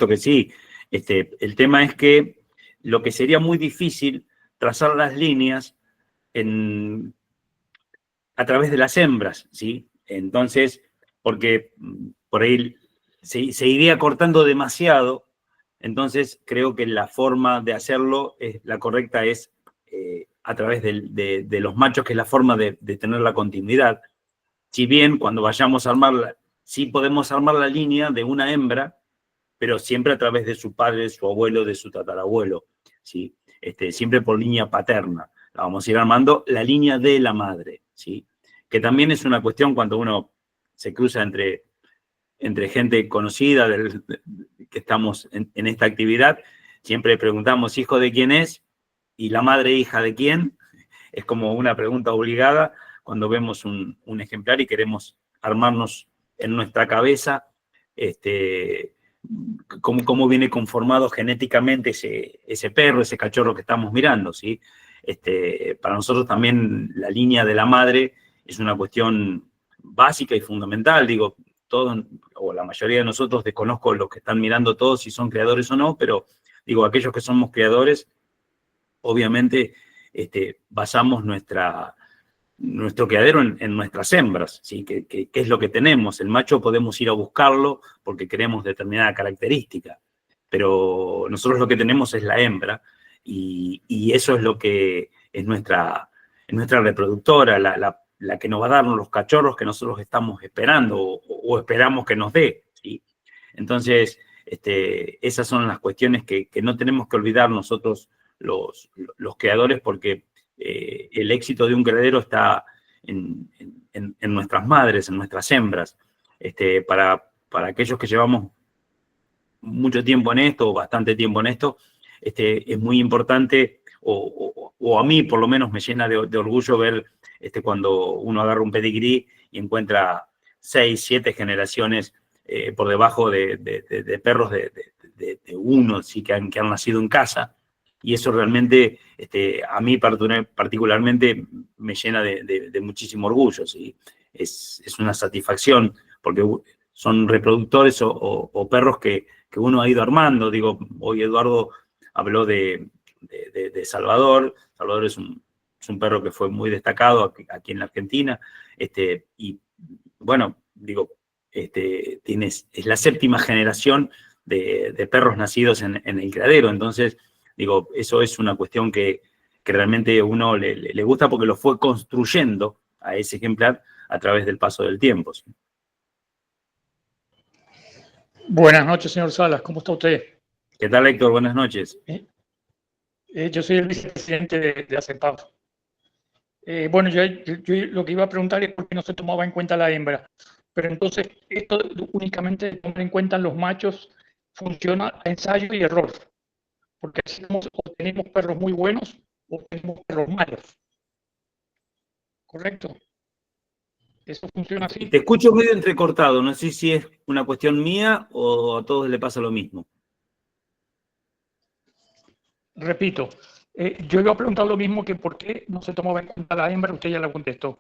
que sí. El tema es que lo que sería muy difícil trazar las líneas a través de las hembras, ¿sí? Entonces, porque por ahí se iría cortando demasiado, entonces creo que la forma de hacerlo, la correcta es a través de los machos, que es la forma de tener la continuidad. Si bien cuando vayamos a armarla, sí podemos armar la línea de una hembra, pero siempre a través de su padre, de su abuelo, de su tatarabuelo, ¿sí? Siempre por línea paterna. Vamos a ir armando la línea de la madre, ¿sí? Que también es una cuestión cuando uno se cruza entre gente conocida que estamos en esta actividad, siempre preguntamos hijo de quién es y la madre hija de quién. Es como una pregunta obligada cuando vemos un ejemplar y queremos armarnos en nuestra cabeza cómo viene conformado genéticamente ese perro, ese cachorro que estamos mirando, ¿sí? Para nosotros también la línea de la madre es una cuestión básica y fundamental. Digo, todos, o la mayoría de nosotros, desconozco los que están mirando todos si son creadores o no, pero digo, aquellos que somos creadores, obviamente basamos nuestro criadero en nuestras hembras, ¿sí? Que es lo que tenemos. El macho podemos ir a buscarlo porque queremos determinada característica, pero nosotros lo que tenemos es la hembra, y eso es lo que es nuestra reproductora, la que nos va a dar los cachorros que nosotros estamos esperando o esperamos que nos dé, ¿sí? Entonces, esas son las cuestiones que no tenemos que olvidar nosotros los creadores, porque el éxito de un criadero está en nuestras madres, en nuestras hembras. Para aquellos que llevamos mucho tiempo en esto, o bastante tiempo en esto, es muy importante, o a mí por lo menos me llena de orgullo ver cuando uno agarra un pedigrí y encuentra 6, 7 generaciones por debajo de perros de uno, sí, que han nacido en casa. Y eso realmente, a mí particularmente, me llena de muchísimo orgullo, ¿sí? Es una satisfacción, porque son reproductores o perros que uno ha ido armando. Digo, hoy Eduardo habló de Salvador. Salvador es un perro que fue muy destacado aquí en la Argentina. Y bueno, digo, es la 7ª generación de perros nacidos en el criadero. Entonces, digo, eso es una cuestión que realmente a uno le gusta, porque lo fue construyendo a ese ejemplar a través del paso del tiempo, ¿sí? Buenas noches, señor Salas. ¿Cómo está usted? ¿Qué tal, Héctor? Buenas noches. Yo soy el vicepresidente de ACEPAF. Bueno, yo lo que iba a preguntar es por qué no se tomaba en cuenta la hembra. Pero entonces, esto únicamente tomar en cuenta los machos funciona a ensayo y error. Porque así o tenemos perros muy buenos o tenemos perros malos. ¿Correcto? ¿Eso funciona así? Te escucho medio entrecortado. No sé si es una cuestión mía o a todos le pasa lo mismo. Repito, yo iba a preguntar lo mismo, que por qué no se tomaba en cuenta la hembra. Usted ya la contestó.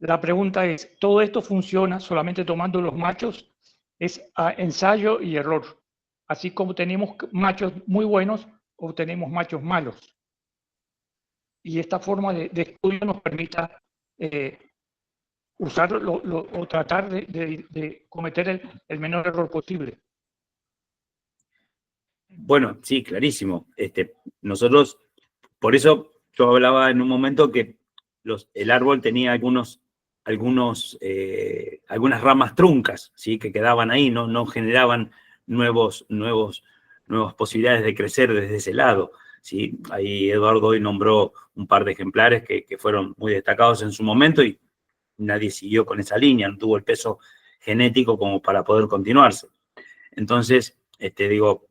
La pregunta es, ¿todo esto funciona solamente tomando los machos? Es a ensayo y error. Así como tenemos machos muy buenos o tenemos machos malos. Y esta forma de estudio nos permita usarlo o tratar de cometer el menor error posible. Bueno, sí, clarísimo. Nosotros, por eso yo hablaba en un momento que el árbol tenía algunas ramas truncas, ¿sí? Que quedaban ahí, no generaban nuevas posibilidades de crecer desde ese lado, ¿sí? Ahí Eduardo hoy nombró un par de ejemplares que fueron muy destacados en su momento, y nadie siguió con esa línea, no tuvo el peso genético como para poder continuarse. Entonces, digo,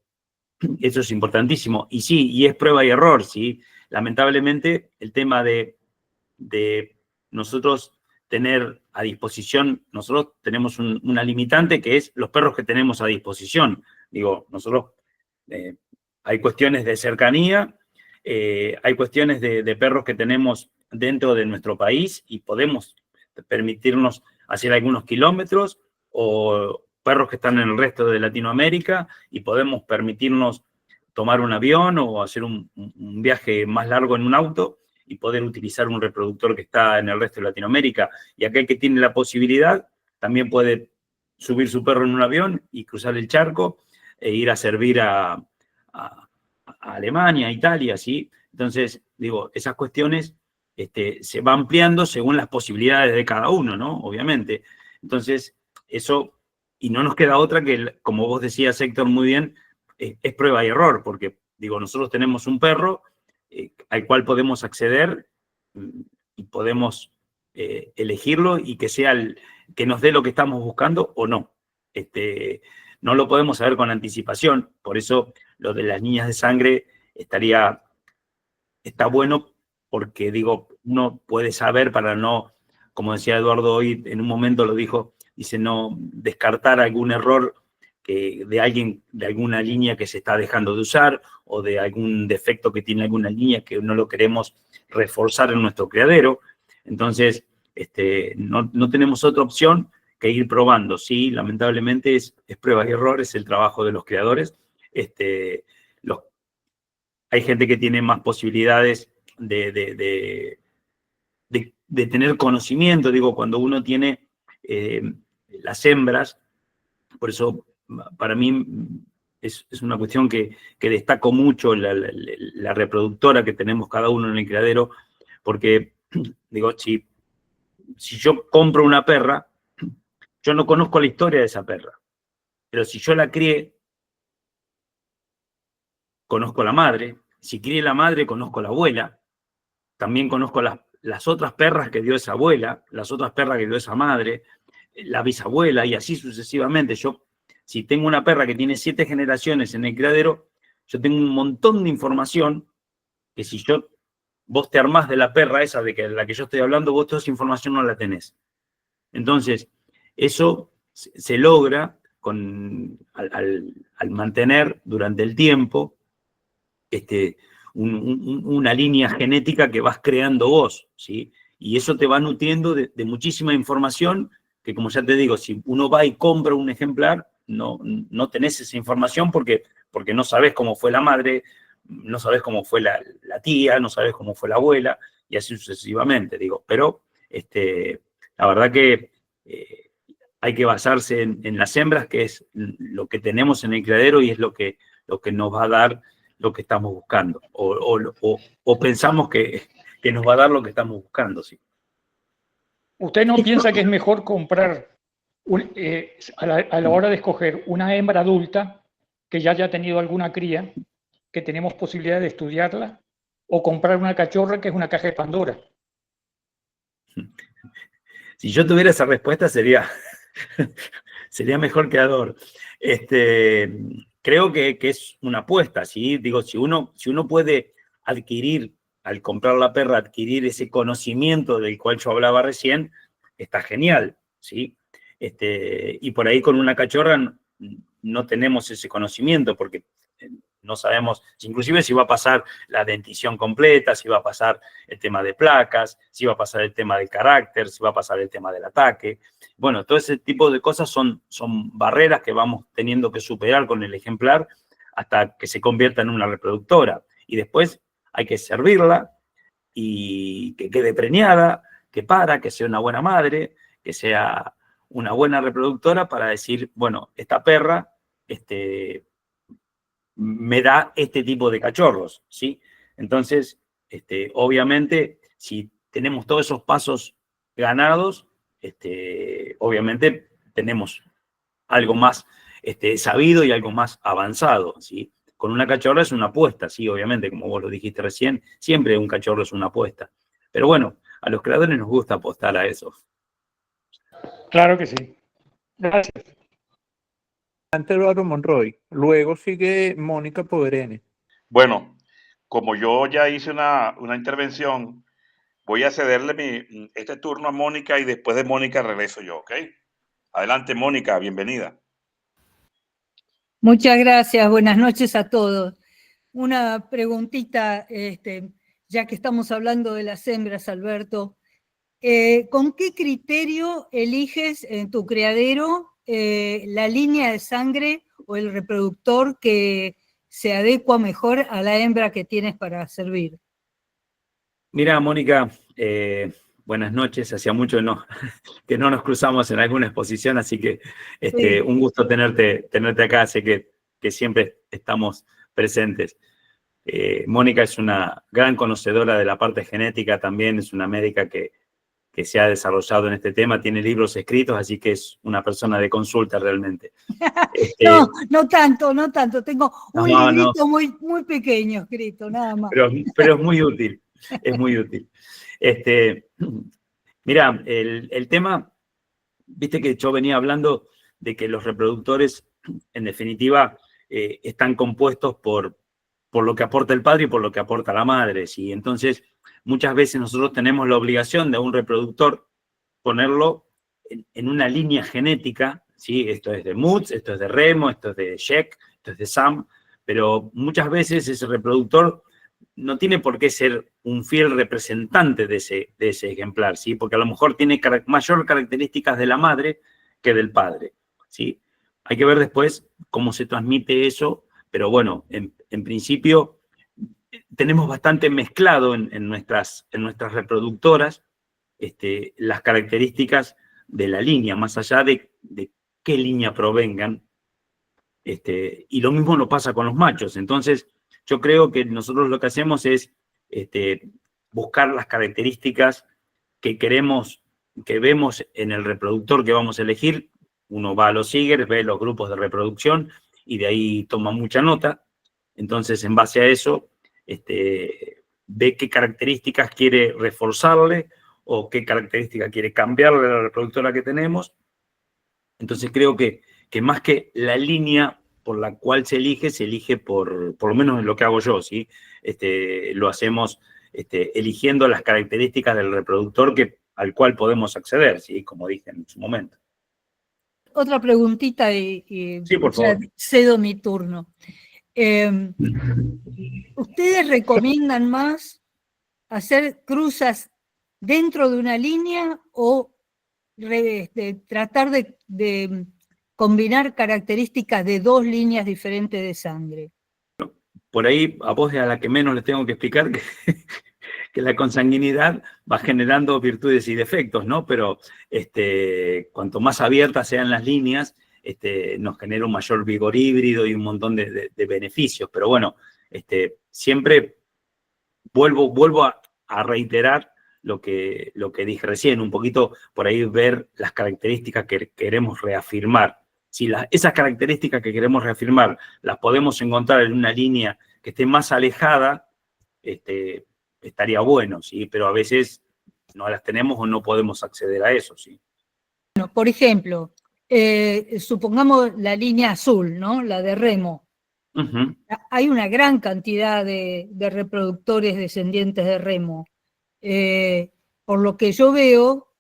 eso es importantísimo. Y sí, y es prueba y error, ¿sí? Lamentablemente, el tema de nosotros tener a disposición, nosotros tenemos una limitante, que es los perros que tenemos a disposición. Digo, nosotros, hay cuestiones de cercanía, hay cuestiones de perros que tenemos dentro de nuestro país y podemos permitirnos hacer algunos kilómetros, o perros que están en el resto de Latinoamérica y podemos permitirnos tomar un avión o hacer un viaje más largo en un auto y poder utilizar un reproductor que está en el resto de Latinoamérica. Y aquel que tiene la posibilidad también puede subir su perro en un avión y cruzar el charco e ir a servir a Alemania, a Italia, ¿sí? Entonces, digo, esas cuestiones se va ampliando según las posibilidades de cada uno, ¿no? Obviamente. Entonces, eso, y no nos queda otra que, como vos decías, Héctor, muy bien, es prueba y error, porque, digo, nosotros tenemos un perro al cual podemos acceder y podemos elegirlo, y que sea que nos dé lo que estamos buscando o no. No lo podemos saber con anticipación, por eso lo de las niñas de sangre está bueno, porque, digo, uno puede saber para no, como decía Eduardo hoy, en un momento lo dijo, dice, no descartar algún error de alguna línea que se está dejando de usar, o de algún defecto que tiene alguna línea que no lo queremos reforzar en nuestro criadero. Entonces, no tenemos otra opción que ir probando, ¿sí? Lamentablemente es prueba y error, es el trabajo de los criadores. Hay gente que tiene más posibilidades de tener conocimiento. Digo, cuando uno tiene las hembras, por eso para mí es una cuestión que destaco mucho la reproductora que tenemos cada uno en el criadero, porque, digo, si yo compro una perra, yo no conozco la historia de esa perra, pero si yo la crié, conozco la madre, si crié la madre, conozco la abuela, también conozco las otras perras que dio esa abuela, las otras perras que dio esa madre, la bisabuela y así sucesivamente. Yo, si tengo una perra que tiene 7 generaciones en el criadero, yo tengo un montón de información que si vos te armás de la perra esa de la que yo estoy hablando, vos toda esa información no la tenés. Entonces, eso se logra al mantener durante el tiempo una línea genética que vas creando vos, ¿sí? Y eso te va nutriendo de muchísima información que, como ya te digo, si uno va y compra un ejemplar, no tenés esa información porque no sabés cómo fue la madre, no sabés cómo fue la tía, no sabés cómo fue la abuela, y así sucesivamente, digo. Pero la verdad que hay que basarse en las hembras, que es lo que tenemos en el criadero y es lo que nos va a dar lo que estamos buscando, o pensamos que nos va a dar lo que estamos buscando, sí. ¿Usted no piensa que es mejor comprar, a la hora de escoger una hembra adulta que ya haya tenido alguna cría, que tenemos posibilidad de estudiarla, o comprar una cachorra que es una caja de Pandora? Si yo tuviera esa respuesta sería mejor que Ador. Creo que es una apuesta, ¿sí? Digo, si uno puede adquirir, al comprar la perra, adquirir ese conocimiento del cual yo hablaba recién, está genial, ¿sí? Y por ahí con una cachorra no tenemos ese conocimiento porque no sabemos, inclusive si va a pasar la dentición completa, si va a pasar el tema de placas, si va a pasar el tema del carácter, si va a pasar el tema del ataque. Bueno, todo ese tipo de cosas son barreras que vamos teniendo que superar con el ejemplar hasta que se convierta en una reproductora. Y después hay que servirla y que quede preñada, que sea una buena madre, que sea una buena reproductora para decir, bueno, esta perra me da este tipo de cachorros, ¿sí? Entonces, obviamente, si tenemos todos esos pasos ganados, obviamente tenemos algo más sabido y algo más avanzado, ¿sí? Con una cachorra es una apuesta, sí, obviamente, como vos lo dijiste recién, siempre un cachorro es una apuesta. Pero bueno, a los creadores nos gusta apostar a eso. Claro que sí. Gracias. Eduardo Monroy. Luego sigue Mónica Poderene. Bueno, como yo ya hice una intervención, voy a cederle este turno a Mónica y después de Mónica regreso yo, ¿ok? Adelante, Mónica, bienvenida. Muchas gracias, buenas noches a todos. Una preguntita, ya que estamos hablando de las hembras, Alberto. ¿Con qué criterio eliges en tu criadero la línea de sangre o el reproductor que se adecua mejor a la hembra que tienes para servir? Mira, Mónica, buenas noches. Hacía mucho que no nos cruzamos en alguna exposición, así que Sí. un gusto tenerte acá. Sé que siempre estamos presentes. Mónica es una gran conocedora de la parte genética, también es una médica que se ha desarrollado en este tema, tiene libros escritos, así que es una persona de consulta realmente. No tanto. Tengo un librito muy, muy pequeño escrito, nada más. Pero es muy útil, es muy útil. Mira, el tema, viste que yo venía hablando de que los reproductores, en definitiva, están compuestos por lo que aporta el padre y por lo que aporta la madre, ¿sí? Entonces, muchas veces nosotros tenemos la obligación de un reproductor ponerlo en una línea genética, ¿sí? Esto es de Mutz, esto es de Remo, esto es de Sheck, esto es de Sam, pero muchas veces ese reproductor no tiene por qué ser un fiel representante de ese ejemplar, ¿sí? Porque a lo mejor tiene mayor características de la madre que del padre, ¿sí? Hay que ver después cómo se transmite eso, pero bueno, en principio tenemos bastante mezclado en nuestras reproductoras las características de la línea, más allá de qué línea provengan. Y lo mismo nos pasa con los machos. Entonces, yo creo que nosotros lo que hacemos es buscar las características que queremos, que vemos en el reproductor que vamos a elegir. Uno va a los Seegers, ve los grupos de reproducción y de ahí toma mucha nota. Entonces, en base a eso, ve qué características quiere reforzarle o qué características quiere cambiarle a la reproductora que tenemos. Entonces, creo que más que la línea por la cual se elige por lo menos en lo que hago yo, ¿sí? Lo hacemos eligiendo las características del reproductor al cual podemos acceder, ¿sí? Como dije en su momento. Otra preguntita y Sí, por ya favor. cedo mi turno. ¿Ustedes recomiendan más hacer cruzas dentro de una línea o tratar de combinar características de dos líneas diferentes de sangre? Por ahí, a vos es a la que menos les tengo que explicar que la consanguinidad va generando virtudes y defectos, ¿no? Pero cuanto más abiertas sean las líneas, nos genera un mayor vigor híbrido y un montón de beneficios. Pero bueno, siempre vuelvo a reiterar lo que dije recién, un poquito por ahí ver las características que queremos reafirmar. Si esas características que queremos reafirmar las podemos encontrar en una línea que esté más alejada, estaría bueno, ¿sí? Pero a veces no las tenemos o no podemos acceder a eso, ¿sí? Bueno, por ejemplo, supongamos la línea azul, ¿no? La de remo. Uh-huh. Hay una gran cantidad de reproductores descendientes de remo. Por lo que yo veo,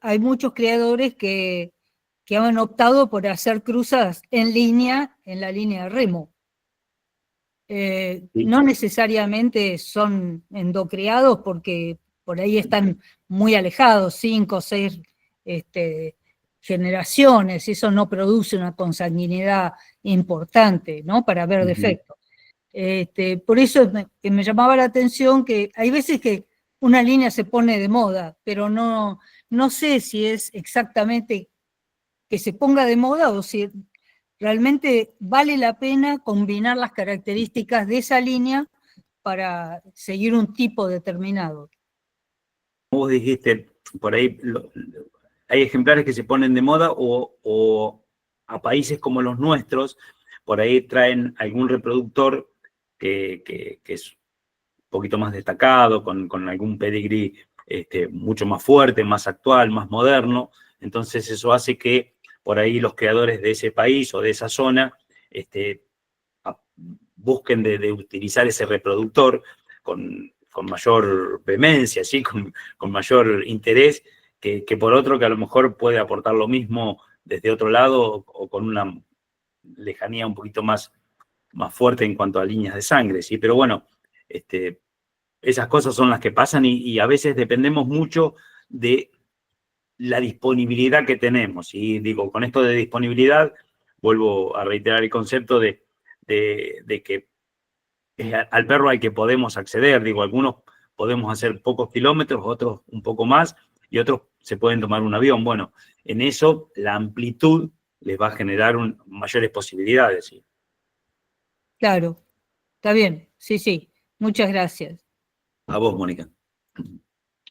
hay muchos creadores que han optado por hacer cruzas en la línea de remo. Sí. No necesariamente son endocriados porque por ahí están muy alejados, 5 o 6 generaciones, y eso no produce una consanguinidad importante, ¿no? Para ver defectos. Por eso me llamaba la atención que hay veces que una línea se pone de moda, pero no sé si es exactamente que se ponga de moda o si realmente vale la pena combinar las características de esa línea para seguir un tipo determinado. Vos dijiste, por ahí hay ejemplares que se ponen de moda o a países como los nuestros, por ahí traen algún reproductor que es un poquito más destacado, con algún pedigrí mucho más fuerte, más actual, más moderno. Entonces eso hace que por ahí los creadores de ese país o de esa zona busquen de utilizar ese reproductor con mayor vehemencia, ¿sí? con mayor interés, que por otro que a lo mejor puede aportar lo mismo desde otro lado o con una lejanía un poquito más fuerte en cuanto a líneas de sangre, ¿sí? Pero bueno, esas cosas son las que pasan y a veces dependemos mucho de la disponibilidad que tenemos. Y digo, con esto de disponibilidad, vuelvo a reiterar el concepto de que al perro al que podemos acceder. Digo, algunos podemos hacer pocos kilómetros, otros un poco más, y otros se pueden tomar un avión. Bueno, en eso la amplitud les va a generar mayores posibilidades, ¿sí? Claro, está bien, sí, muchas gracias. A vos, Mónica.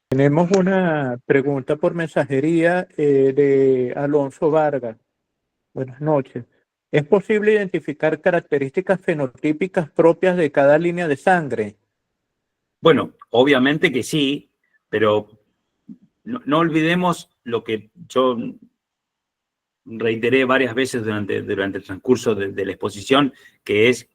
Tenemos una pregunta por mensajería de Alonso Vargas. Buenas noches. ¿Es posible identificar características fenotípicas propias de cada línea de sangre? Bueno, obviamente que sí, pero no olvidemos lo que yo reiteré varias veces durante el transcurso de la exposición, que es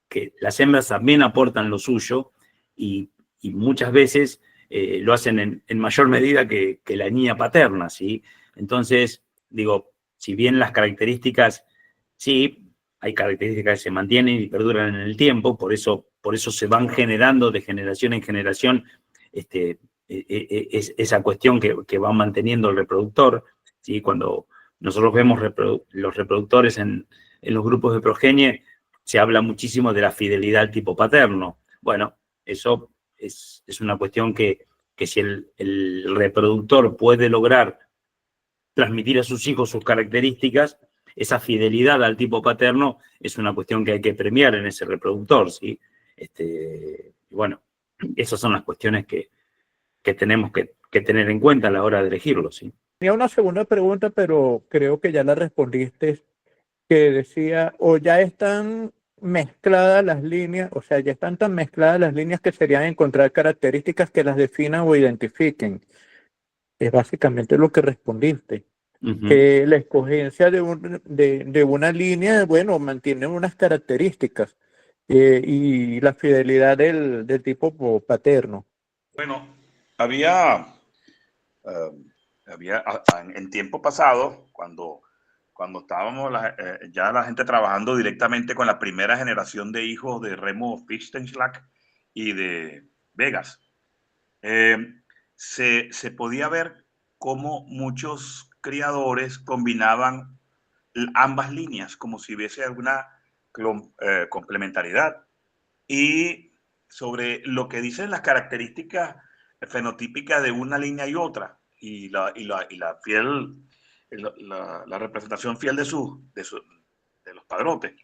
que las hembras también aportan lo suyo y muchas veces lo hacen en mayor medida que la niña paterna, ¿sí? Entonces, digo, si bien las características, sí, hay características que se mantienen y perduran en el tiempo, por eso se van generando de generación en generación esa cuestión que va manteniendo el reproductor, ¿sí? Cuando nosotros vemos los reproductores en los grupos de progenie, se habla muchísimo de la fidelidad al tipo paterno. Bueno, eso es una cuestión que si el reproductor puede lograr transmitir a sus hijos sus características, esa fidelidad al tipo paterno es una cuestión que hay que premiar en ese reproductor, ¿sí? Bueno, esas son las cuestiones que tenemos que tener en cuenta a la hora de elegirlo, ¿sí? Tenía una segunda pregunta, pero creo que ya la respondiste, que decía, o ya están mezcladas las líneas, o sea, ya están tan mezcladas las líneas que serían encontrar características que las definan o identifiquen. Es básicamente lo que respondiste. Ujú. Que la escogencia de una línea, bueno, mantiene unas características y la fidelidad del tipo paterno. Bueno, había, eh, en tiempo pasado, cuando estábamos ya la gente trabajando directamente con la primera generación de hijos de Remo Fichtenschlag y de Vegas, se podía ver cómo muchos criadores combinaban ambas líneas, como si hubiese alguna complementariedad. Y sobre lo que dicen las características fenotípicas de una línea y otra, y la fiel, la representación fiel de los padrotes,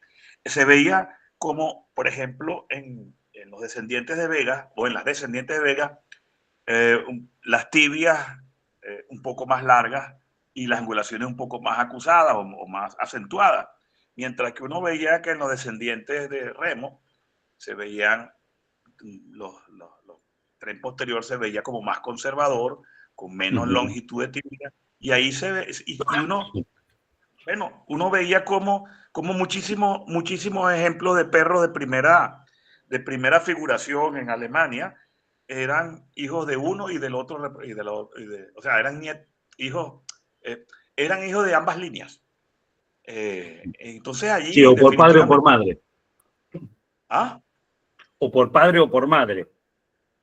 se veía como, por ejemplo, en los descendientes de Vega, o en las descendientes de Vega, las tibias un poco más largas y las angulaciones un poco más acusadas o más acentuadas. Mientras que uno veía que en los descendientes de Remo se veían los tren posterior se veía como más conservador, con menos longitud de tibia, y ahí se ve, y uno, bueno, uno veía como muchísimos ejemplos de perros de primera figuración en Alemania eran hijos de uno y del otro, o sea, hijos, eran hijos de ambas líneas. Entonces allí Sí, o por padre o por definitivamente... madre. ¿Ah? O por padre o por madre.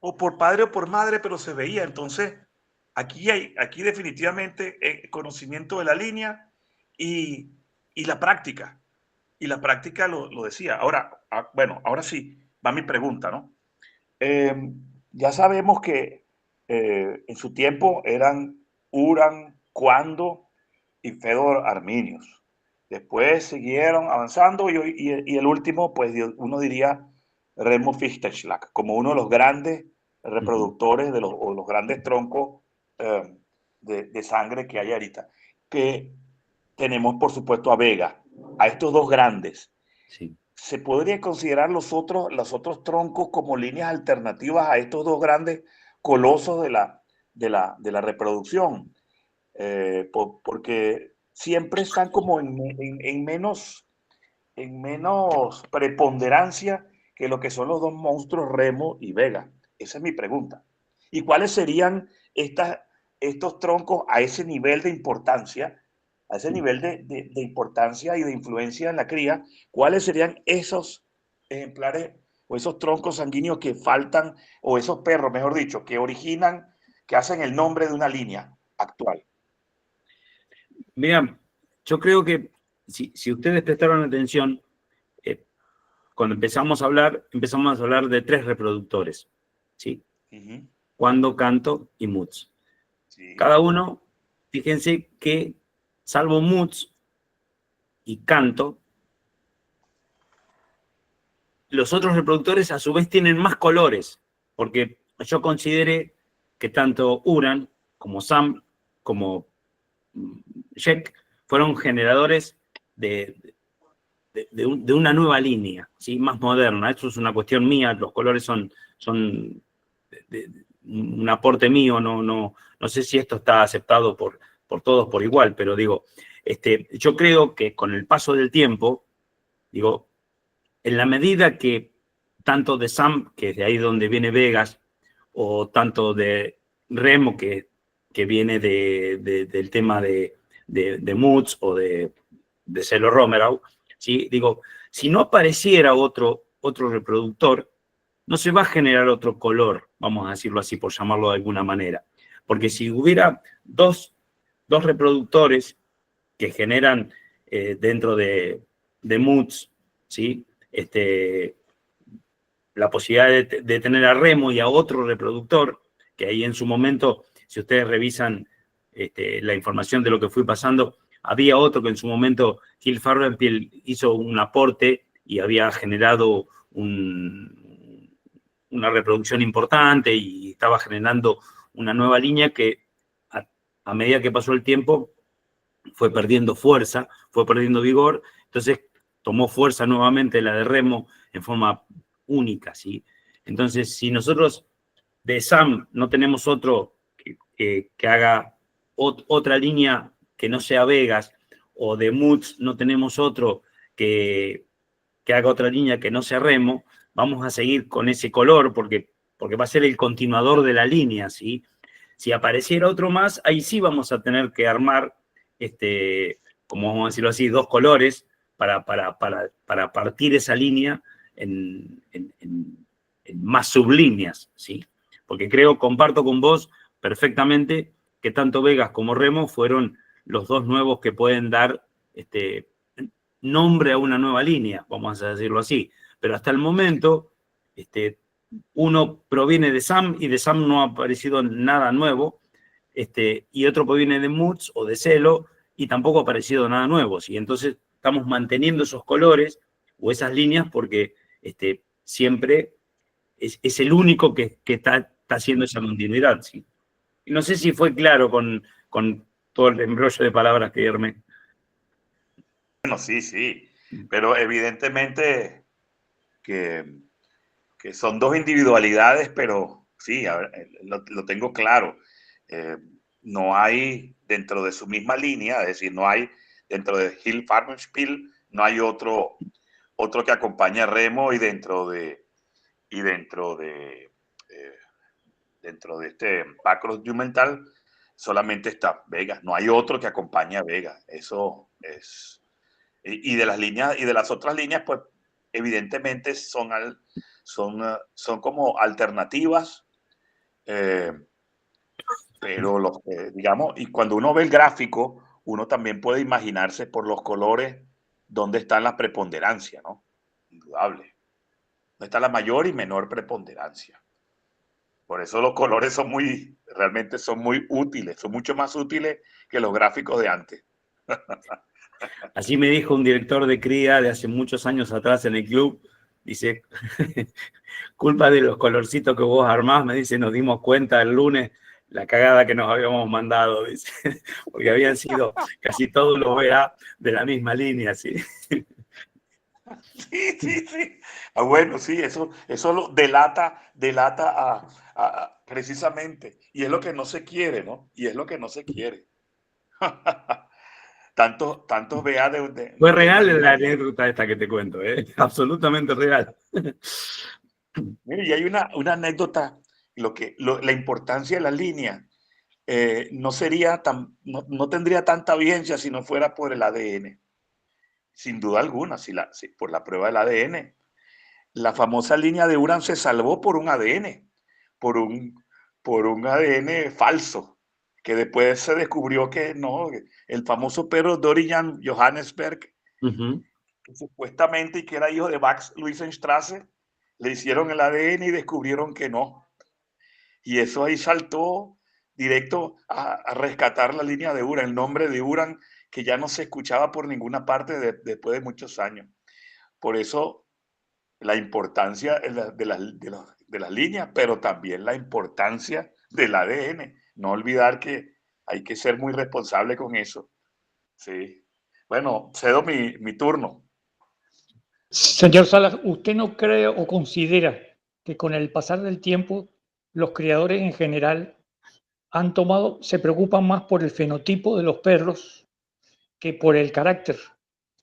O por padre o por madre, pero se veía. Entonces, aquí definitivamente conocimiento de la línea y, y la práctica. Y la práctica lo decía. Ahora, bueno, ahora sí, va mi pregunta, ¿no? Ya sabemos que en su tiempo eran Uran, Cuando y Fedor Arminius. Después siguieron avanzando y el último, pues uno diría Remo Fichtenschlag, como uno de los grandes reproductores o los grandes troncos de sangre que hay ahorita. Que tenemos, por supuesto, a Vega, a estos dos grandes. Sí. ¿Se podría considerar los otros troncos como líneas alternativas a estos dos grandes colosos de la reproducción? Porque siempre están como en menos preponderancia que lo que son los dos monstruos Remo y Vega. Esa es mi pregunta. ¿Y cuáles serían estos troncos a ese nivel de importancia, a ese nivel de importancia y de influencia en la cría? ¿Cuáles serían esos ejemplares o esos troncos sanguíneos que faltan, o esos perros, mejor dicho, que originan, que hacen el nombre de una línea actual? Mira, yo creo que si ustedes prestaron atención, cuando empezamos a hablar de 3 reproductores, ¿sí? Cuando, Canto y Mutz. Sí. Cada uno, fíjense que, salvo Mutz y Canto, los otros reproductores a su vez tienen más colores, porque yo consideré que tanto Uran como Sam como Jack fueron generadores de una nueva línea, ¿sí? Más moderna. Eso es una cuestión mía, los colores son un aporte mío, no sé si esto está aceptado por todos por igual, pero digo, yo creo que con el paso del tiempo, digo, en la medida que tanto de Sam, que es de ahí donde viene Vegas, o tanto de Remo, que viene del tema de Mutz o de Celo Romerau, ¿sí? Digo, si no apareciera otro reproductor, no se va a generar otro color, vamos a decirlo así, por llamarlo de alguna manera. Porque si hubiera dos reproductores que generan dentro de Mutz, ¿sí? La posibilidad de tener a Remo y a otro reproductor, que ahí en su momento, si ustedes revisan la información de lo que fui pasando, Había otro que en su momento Gil Farbenpiel hizo un aporte y había generado una reproducción importante y estaba generando una nueva línea que a medida que pasó el tiempo fue perdiendo fuerza, fue perdiendo vigor, entonces tomó fuerza nuevamente la de remo en forma única, ¿sí? Entonces, si nosotros de SAM no tenemos otro que haga otra línea que no sea Vegas, o de MUTS no tenemos otro que haga otra línea que no sea remo, vamos a seguir con ese color porque va a ser el continuador de la línea, ¿sí? Si apareciera otro más, ahí sí vamos a tener que armar, como vamos a decirlo así, dos colores para partir esa línea en más sublíneas, ¿sí? Porque comparto con vos perfectamente que tanto Vegas como Remo fueron los dos nuevos que pueden dar nombre a una nueva línea, vamos a decirlo así. Pero hasta el momento, uno proviene de SAM y de SAM no ha aparecido nada nuevo, y otro proviene de MUTS o de Celo y tampoco ha aparecido nada nuevo, ¿sí? Entonces estamos manteniendo esos colores o esas líneas porque siempre es el único que está haciendo esa continuidad, ¿sí? Y no sé si fue claro con todo el embrollo de palabras que armé. Bueno, sí, pero evidentemente que son dos individualidades, pero sí, a ver, lo tengo claro. No hay dentro de su misma línea, es decir, no hay dentro de Gil Farbenpiel, no hay otro que acompañe a Remo y dentro de este Pacros Jumental solamente está Vega, no hay otro que acompañe a Vega. Eso es. Y de las líneas y de las otras líneas, pues evidentemente son como alternativas, pero digamos, y cuando uno ve el gráfico, uno también puede imaginarse por los colores dónde está la preponderancia, ¿no? Indudable. Dónde está la mayor y menor preponderancia. Por eso los colores realmente son muy útiles, son mucho más útiles que los gráficos de antes. Así me dijo un director de cría de hace muchos años atrás en el club, dice, culpa de los colorcitos que vos armás, me dice, nos dimos cuenta el lunes la cagada que nos habíamos mandado, dice, porque habían sido casi todos los VA de la misma línea, ¿sí? Sí. Bueno, sí, eso lo delata precisamente. Y es lo que no se quiere, ¿no? Y es lo que no se quiere. Tantos VA Fue real la anécdota esta que te cuento, ¿eh? Absolutamente real. Mire, y hay una anécdota, la importancia de la línea no tendría tanta vigencia si no fuera por el ADN. Sin duda alguna, por la prueba del ADN. La famosa línea de Uran se salvó por un ADN, por un ADN falso, que después se descubrió que no, el famoso perro Dorian Johannesberg, que supuestamente y que era hijo de Max Luisenstrasse, le hicieron el ADN y descubrieron que no. Y eso ahí saltó directo a rescatar la línea de Uran, el nombre de Uran, que ya no se escuchaba por ninguna parte después de muchos años. Por eso la importancia de las líneas, pero también la importancia del ADN. No olvidar que hay que ser muy responsable con eso. Sí. Bueno, cedo mi turno. Señor Salas, ¿usted no cree o considera que con el pasar del tiempo los criadores en general se preocupan más por el fenotipo de los perros que por el carácter?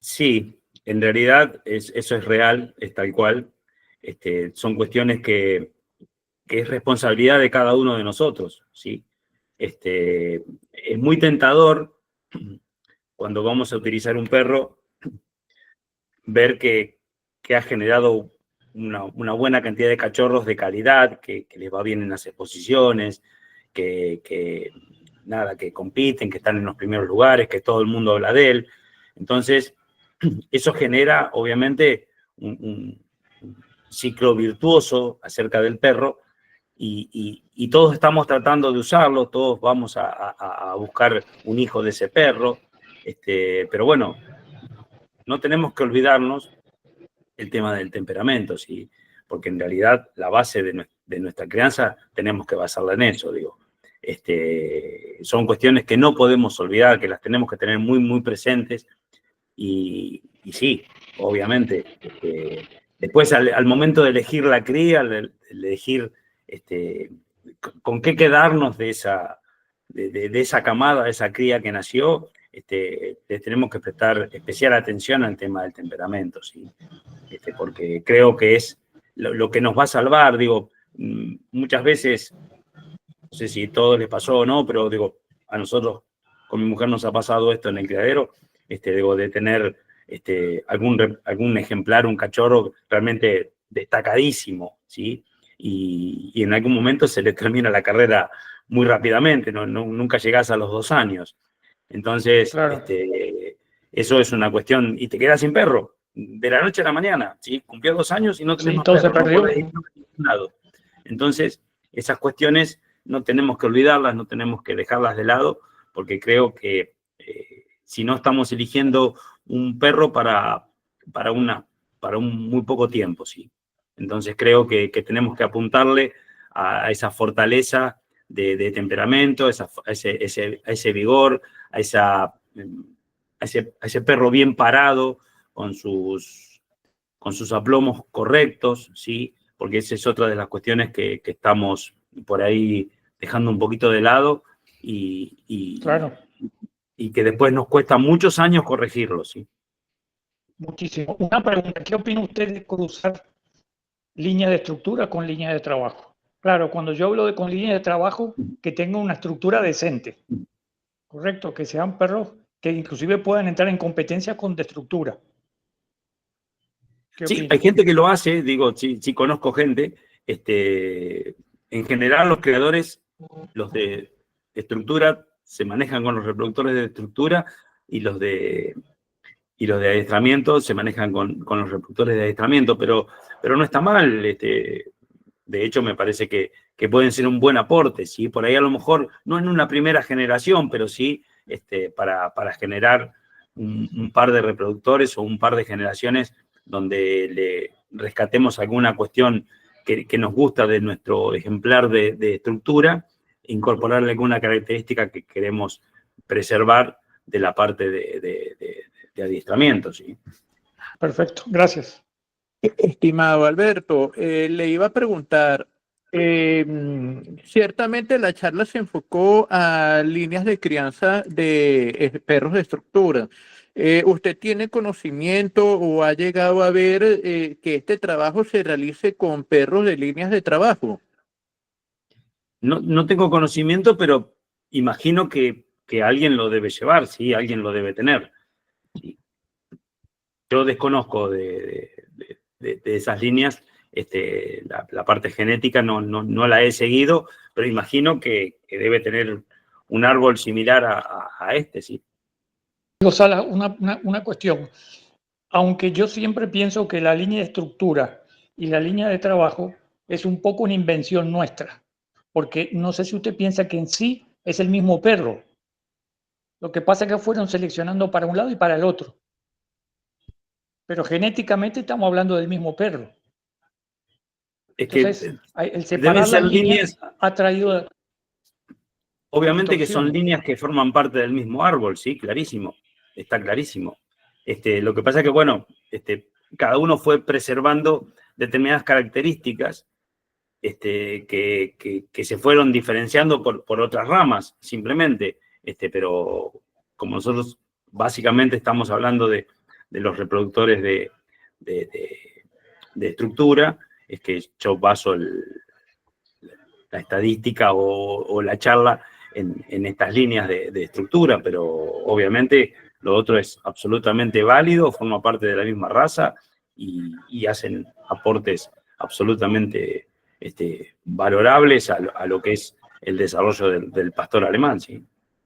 Sí, en realidad eso es real, es tal cual. Son cuestiones que es responsabilidad de cada uno de nosotros, ¿sí? Es muy tentador cuando vamos a utilizar un perro ver que ha generado una buena cantidad de cachorros de calidad, que les va bien en las exposiciones, que compiten, que están en los primeros lugares, que todo el mundo habla de él. Entonces, eso genera, obviamente, un ciclo virtuoso acerca del perro y todos estamos tratando de usarlo, todos vamos a buscar un hijo de ese perro Pero bueno, no tenemos que olvidarnos el tema del temperamento, ¿sí? Porque en realidad la base de nuestra crianza tenemos que basarla en eso, digo. Son cuestiones que no podemos olvidar, que las tenemos que tener muy, muy presentes. Y sí, obviamente, después al momento de elegir la cría, al elegir con qué quedarnos de esa camada, de esa cría que nació, le tenemos que prestar especial atención al tema del temperamento, ¿sí? Porque creo que es lo que nos va a salvar. Digo, muchas veces, no sé si a todos les pasó o no, pero digo, a nosotros con mi mujer nos ha pasado esto en el criadero, digo, de tener algún ejemplar, un cachorro realmente destacadísimo, ¿sí? Y en algún momento se le termina la carrera muy rápidamente, nunca llegás a los 2 años. Entonces, Claro. eso es una cuestión, y te quedas sin perro, de la noche a la mañana, ¿sí? Cumplió 2 años y no tenés Sí, más todo se perro, no perdió. podés ir a ningún lado. Entonces, esas cuestiones no tenemos que olvidarlas, no tenemos que dejarlas de lado, porque creo que si no estamos eligiendo un perro para un muy poco tiempo, ¿sí? Entonces creo que tenemos que apuntarle a esa fortaleza de temperamento, a ese vigor, a ese perro bien parado, con sus aplomos correctos, ¿sí? Porque esa es otra de las cuestiones que estamos por ahí dejando un poquito de lado Claro, y que después nos cuesta muchos años corregirlo, ¿sí? muchísimo. Una pregunta, ¿qué opina usted de cruzar línea de estructura con línea de trabajo? Claro, cuando yo hablo de con línea de trabajo, que tenga una estructura decente, correcto, que sean perros que inclusive puedan entrar en competencia con de estructura. ¿Qué Sí, opina? hay gente que lo hace, digo, sí conozco gente. En general, los creadores, los de estructura, se manejan con los reproductores de estructura y los de adiestramiento se manejan con los reproductores de adiestramiento, pero no está mal. De hecho, me parece que pueden ser un buen aporte, ¿sí? Por ahí a lo mejor, no en una primera generación, pero sí para generar un par de reproductores o un par de generaciones donde le rescatemos alguna cuestión que nos gusta de nuestro ejemplar de estructura, incorporarle alguna característica que queremos preservar de la parte de adiestramiento, ¿sí? Perfecto, gracias. Estimado Alberto, le iba a preguntar, ciertamente la charla se enfocó a líneas de crianza de perros de estructura. ¿Usted tiene conocimiento o ha llegado a ver que este trabajo se realice con perros de líneas de trabajo? No tengo conocimiento, pero imagino que alguien lo debe llevar, ¿sí? Alguien lo debe tener. ¿Sí? Yo desconozco de esas líneas, la parte genética no la he seguido, pero imagino que debe tener un árbol similar a este, ¿sí? Sala, una cuestión. Aunque yo siempre pienso que la línea de estructura y la línea de trabajo es un poco una invención nuestra, porque no sé si usted piensa que en sí es el mismo perro. Lo que pasa es que fueron seleccionando para un lado y para el otro. Pero genéticamente estamos hablando del mismo perro. Es que Entonces, el deben separar ser las líneas líneas, ha traído obviamente que son distorsión. líneas que forman parte del mismo árbol, ¿sí? Clarísimo, está clarísimo. Lo que pasa es que, bueno, cada uno fue preservando determinadas características que se fueron diferenciando por otras ramas, simplemente. Pero como nosotros básicamente estamos hablando de los reproductores de estructura, es que yo baso la estadística o la charla en estas líneas de estructura, pero obviamente lo otro es absolutamente válido, forma parte de la misma raza y hacen aportes absolutamente valorables a lo que es el desarrollo del pastor alemán, ¿sí?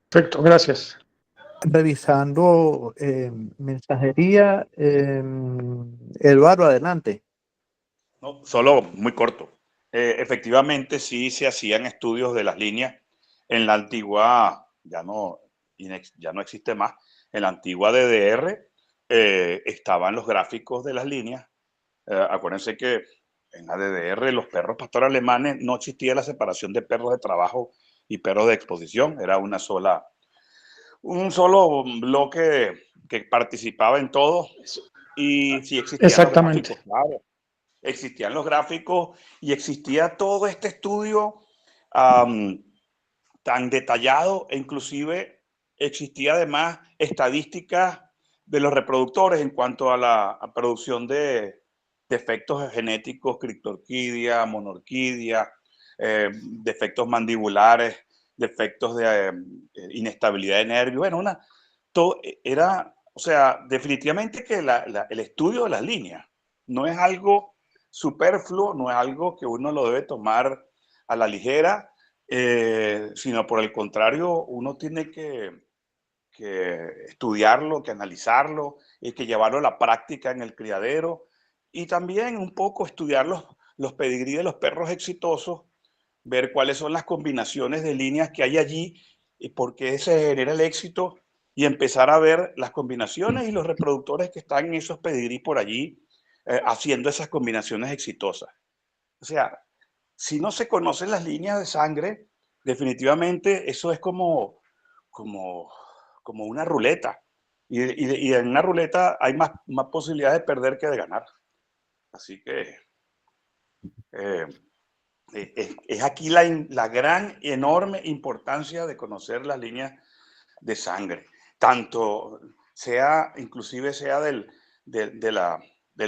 Perfecto, gracias. Revisando mensajería, Eduardo, adelante. No, solo muy corto. Efectivamente, sí se hacían estudios de las líneas en la antigua, ya no, ya no existe más, en la antigua DDR estaban los gráficos de las líneas. Acuérdense que en la DDR los perros pastores alemanes no existía la separación de perros de trabajo y perros de exposición, era un solo bloque que participaba en todo. Y sí existían Exactamente. los gráficos, claro. Existían los gráficos y existía todo este estudio tan detallado, e inclusive existía además estadísticas de los reproductores en cuanto a la producción de defectos genéticos, criptorquidia, monorquidia, defectos mandibulares, defectos de inestabilidad de nervios. Bueno, todo era, o sea, definitivamente que el estudio de las líneas no es algo superfluo, no es algo que uno lo debe tomar a la ligera, sino por el contrario, uno tiene que estudiarlo, que analizarlo y que llevarlo a la práctica en el criadero y también un poco estudiar los pedigrí de los perros exitosos, ver cuáles son las combinaciones de líneas que hay allí y por qué se genera el éxito y empezar a ver las combinaciones y los reproductores que están en esos pedigrí por allí haciendo esas combinaciones exitosas. O sea, si no se conocen las líneas de sangre, definitivamente eso es como una ruleta. Y en una ruleta hay más posibilidades de perder que de ganar. Así que es aquí la gran, enorme importancia de conocer las líneas de sangre. Tanto inclusive sea del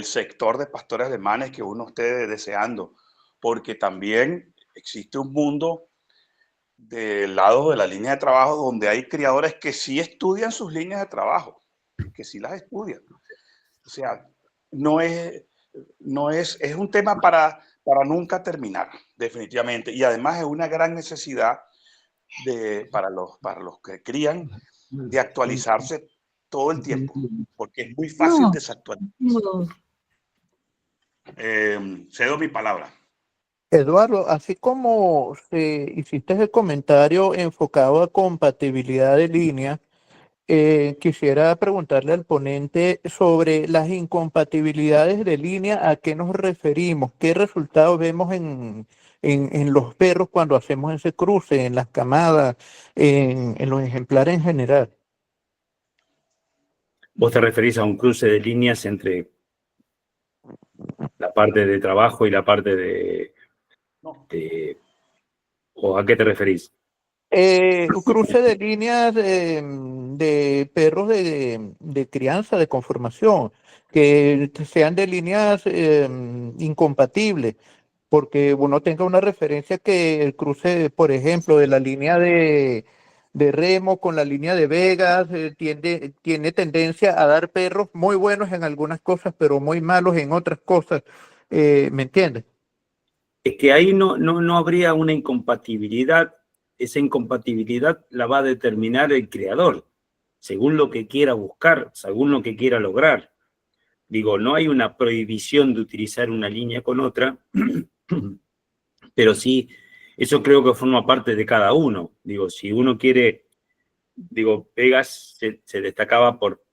sector de pastores alemanes que uno esté deseando, porque también existe un mundo del lado de la línea de trabajo donde hay criadores que sí estudian sus líneas de trabajo, que sí las estudian. O sea, es un tema para nunca terminar, definitivamente. Y además es una gran necesidad para los que crían de actualizarse todo el tiempo, porque es muy fácil desactualizarse. No. Cedo mi palabra. Eduardo, así como hiciste el comentario enfocado a compatibilidad de línea, quisiera preguntarle al ponente sobre las incompatibilidades de línea, ¿a qué nos referimos? ¿Qué resultados vemos en los perros cuando hacemos ese cruce, en las camadas, en los ejemplares en general? ¿Vos te referís a un cruce de líneas entre la parte de trabajo y la parte ¿o a qué te referís? Un cruce de líneas de perros de crianza, de conformación, que sean de líneas incompatibles, porque uno tenga una referencia que el cruce, por ejemplo, de la línea de Remo con la línea de Vegas tiene tendencia a dar perros muy buenos en algunas cosas, pero muy malos en otras cosas. ¿Me entiendes? Es que ahí no habría una incompatibilidad. Esa incompatibilidad la va a determinar el creador, según lo que quiera buscar, según lo que quiera lograr. Digo, no hay una prohibición de utilizar una línea con otra, pero sí, eso creo que forma parte de cada uno. Digo, si uno quiere, digo, Vegas se destacaba por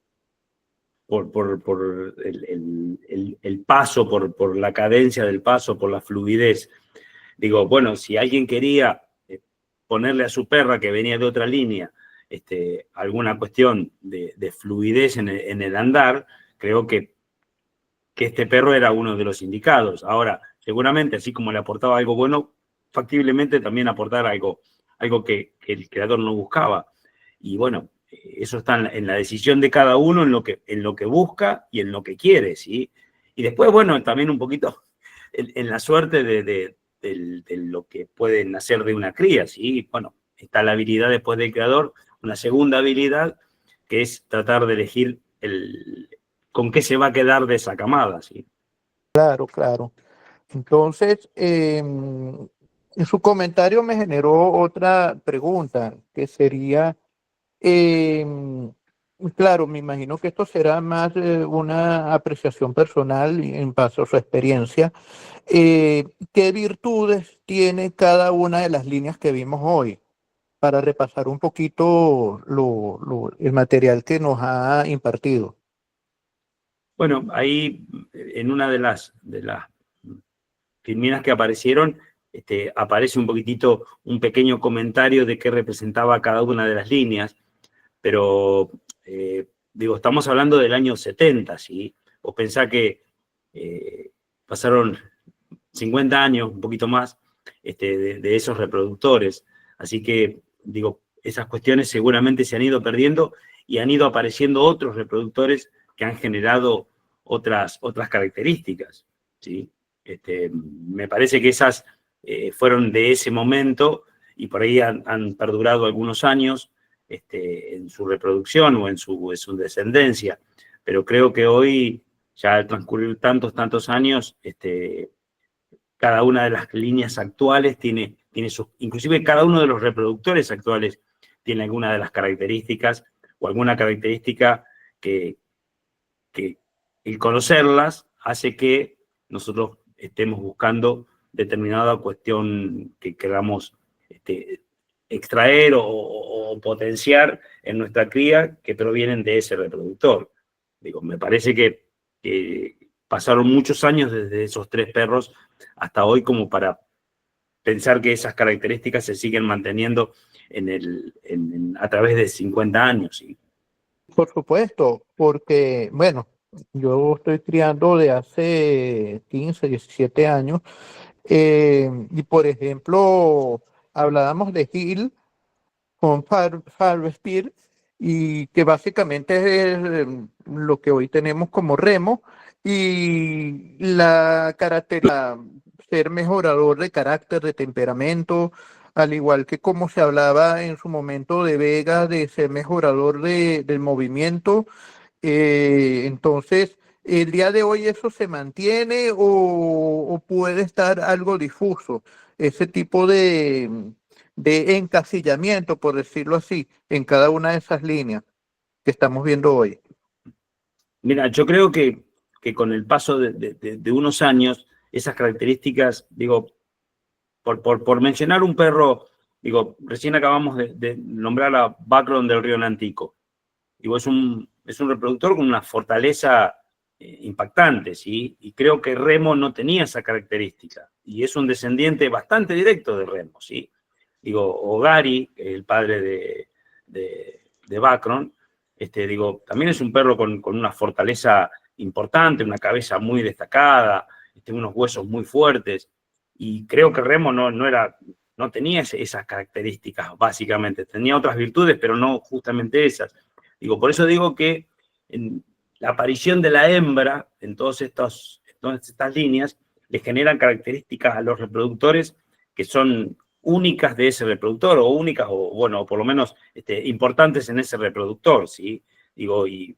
el paso, por la cadencia del paso, por la fluidez. Digo, bueno, si alguien quería ponerle a su perra que venía de otra línea alguna cuestión de fluidez en el andar, creo que este perro era uno de los indicados. Ahora, seguramente, así como le aportaba algo bueno, factiblemente también aportar algo que el creador no buscaba. Y bueno, eso está en la decisión de cada uno, en lo que busca y en lo que quiere, ¿sí? Y después, bueno, también un poquito en la suerte de lo que puede nacer de una cría, ¿sí? Bueno, está la habilidad después del creador, una segunda habilidad, que es tratar de elegir con qué se va a quedar de esa camada, ¿sí? Claro, claro. Entonces, en su comentario me generó otra pregunta, que sería, claro, me imagino que esto será más una apreciación personal y en base a su experiencia. ¿Qué virtudes tiene cada una de las líneas que vimos hoy? para repasar un poquito el material que nos ha impartido. Bueno, ahí en una de las filminas que aparecieron, aparece un poquitito, un pequeño comentario de qué representaba cada una de las líneas, pero digo, estamos hablando del año 70, ¿sí? Vos pensá que pasaron 50 años, un poquito más, de esos reproductores. Así que, digo, esas cuestiones seguramente se han ido perdiendo y han ido apareciendo otros reproductores que han generado otras características, ¿sí? Me parece que esas fueron de ese momento y por ahí han perdurado algunos años en su reproducción o en su descendencia. Pero creo que hoy, ya al transcurrir tantos años, cada una de las líneas actuales tiene sus, inclusive cada uno de los reproductores actuales tiene alguna de las características o alguna característica que el conocerlas hace que nosotros estemos buscando determinada cuestión que queramos extraer o potenciar en nuestra cría que provienen de ese reproductor. Digo, me parece que pasaron muchos años desde esos 3 perros hasta hoy como para pensar que esas características se siguen manteniendo a través de 50 años. ¿Sí? Por supuesto, porque, bueno, yo estoy criando de hace 15, 17 años y, por ejemplo, hablábamos de Hill con Farber y que básicamente es lo que hoy tenemos como remo y la característica ser mejorador de carácter, de temperamento, al igual que como se hablaba en su momento de Vega, de ser mejorador del movimiento. Entonces, ¿el día de hoy eso se mantiene o puede estar algo difuso? Ese tipo de encasillamiento, por decirlo así, en cada una de esas líneas que estamos viendo hoy. Mira, yo creo que con el paso de unos años, esas características, digo, por mencionar un perro, digo, recién acabamos de nombrar a Bacron del Río Nantico. Digo, es un reproductor con una fortaleza impactante, ¿sí? Y creo que Remo no tenía esa característica. Y es un descendiente bastante directo de Remo, ¿sí? Digo, Ogari, el padre de Bacron, digo, también es un perro con una fortaleza importante, una cabeza muy destacada, unos huesos muy fuertes. Y creo que Remo no tenía esas características, básicamente. Tenía otras virtudes, pero no justamente esas. Digo, por eso digo que la aparición de la hembra en todas estas líneas le generan características a los reproductores que son únicas de ese reproductor, o únicas, o bueno, por lo menos importantes en ese reproductor, ¿sí? Digo, y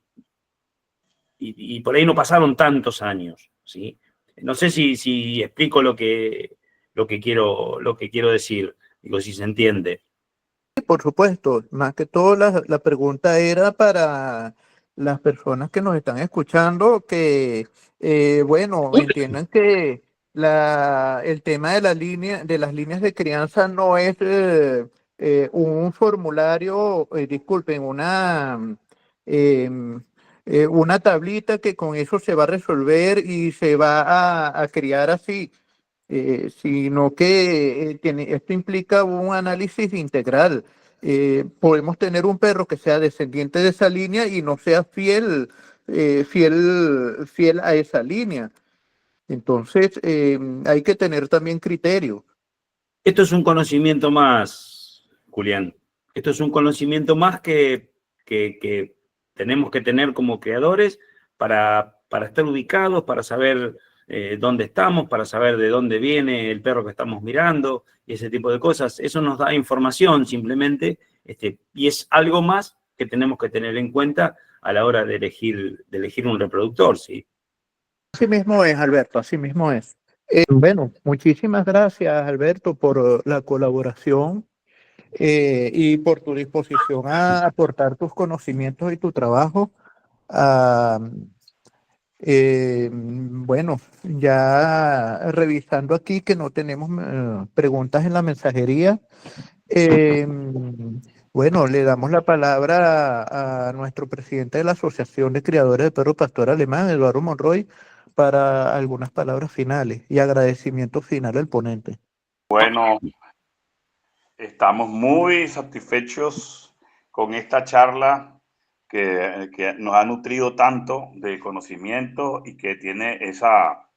por ahí no pasaron tantos años, ¿sí? No sé si explico lo que quiero decir, digo, si se entiende. Por supuesto, más que todo la pregunta era para las personas que nos están escuchando que, bueno, entiendan que el tema de de las líneas de crianza no es un formulario, disculpen, una tablita que con eso se va a resolver y se va a criar así. Sino que esto implica un análisis integral. Podemos tener un perro que sea descendiente de esa línea y no sea fiel a esa línea. Entonces, hay que tener también criterio. Esto es un conocimiento más, Julián. Esto es un conocimiento más que tenemos que tener como creadores para estar ubicados, para saber dónde estamos, para saber de dónde viene el perro que estamos mirando y ese tipo de cosas. Eso nos da información simplemente y es algo más que tenemos que tener en cuenta a la hora de elegir un reproductor, ¿sí? Así mismo es, Alberto, así mismo es. Bueno, muchísimas gracias, Alberto, por la colaboración y por tu disposición a aportar tus conocimientos y tu trabajo. Ah, bueno, ya revisando aquí que no tenemos preguntas en la mensajería, Eh, bueno, le damos la palabra a nuestro presidente de la Asociación de Criadores de Perro Pastor Alemán, Eduardo Monroy, para algunas palabras finales y agradecimiento final al ponente. Bueno, estamos muy satisfechos con esta charla que nos ha nutrido tanto de conocimiento y que tiene esa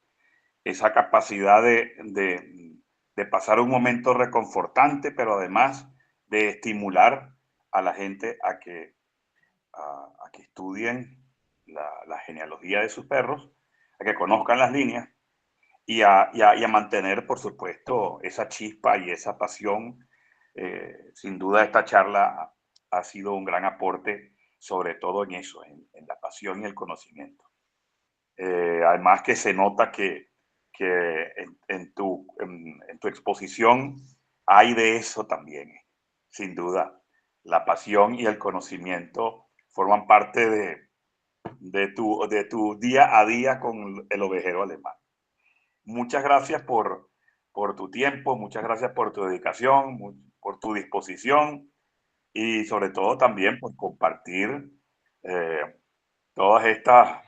capacidad de pasar un momento reconfortante, pero además de estimular a la gente a que estudien la genealogía de sus perros, a que conozcan las líneas y a mantener, por supuesto, esa chispa y esa pasión. Sin duda esta charla ha sido un gran aporte, sobre todo en eso, en la pasión y el conocimiento. Además que se nota que en tu exposición hay de eso también, sin duda. La pasión y el conocimiento forman parte de tu día a día con el ovejero alemán. Muchas gracias por tu tiempo, muchas gracias por tu dedicación, por tu disposición y sobre todo también por compartir todas estas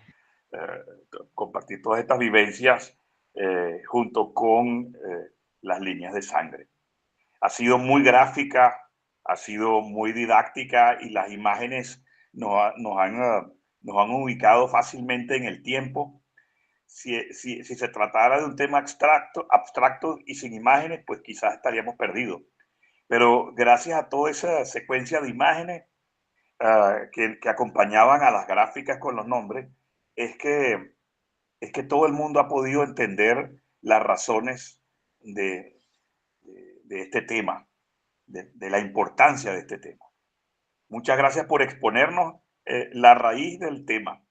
vivencias junto con las líneas de sangre. Ha sido muy gráfica, ha sido muy didáctica y las imágenes nos han ubicado fácilmente en el tiempo. Si se tratara de un tema abstracto y sin imágenes, pues quizás estaríamos perdidos. Pero gracias a toda esa secuencia de imágenes que acompañaban a las gráficas con los nombres, es que todo el mundo ha podido entender las razones de este tema, de la importancia de este tema. Muchas gracias por exponernos la raíz del tema,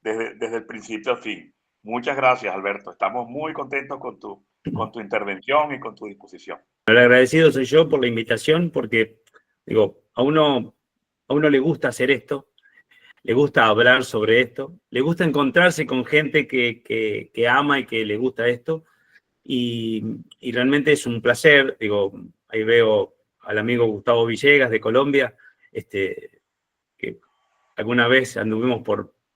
desde el principio al fin. Muchas gracias, Alberto. Estamos muy contentos con tu intervención y con tu disposición. El agradecido soy yo por la invitación, porque digo, a uno le gusta hacer esto, le gusta hablar sobre esto, le gusta encontrarse con gente que ama y que le gusta esto, y realmente es un placer. Digo, ahí veo al amigo Gustavo Villegas de Colombia, que alguna vez anduvimos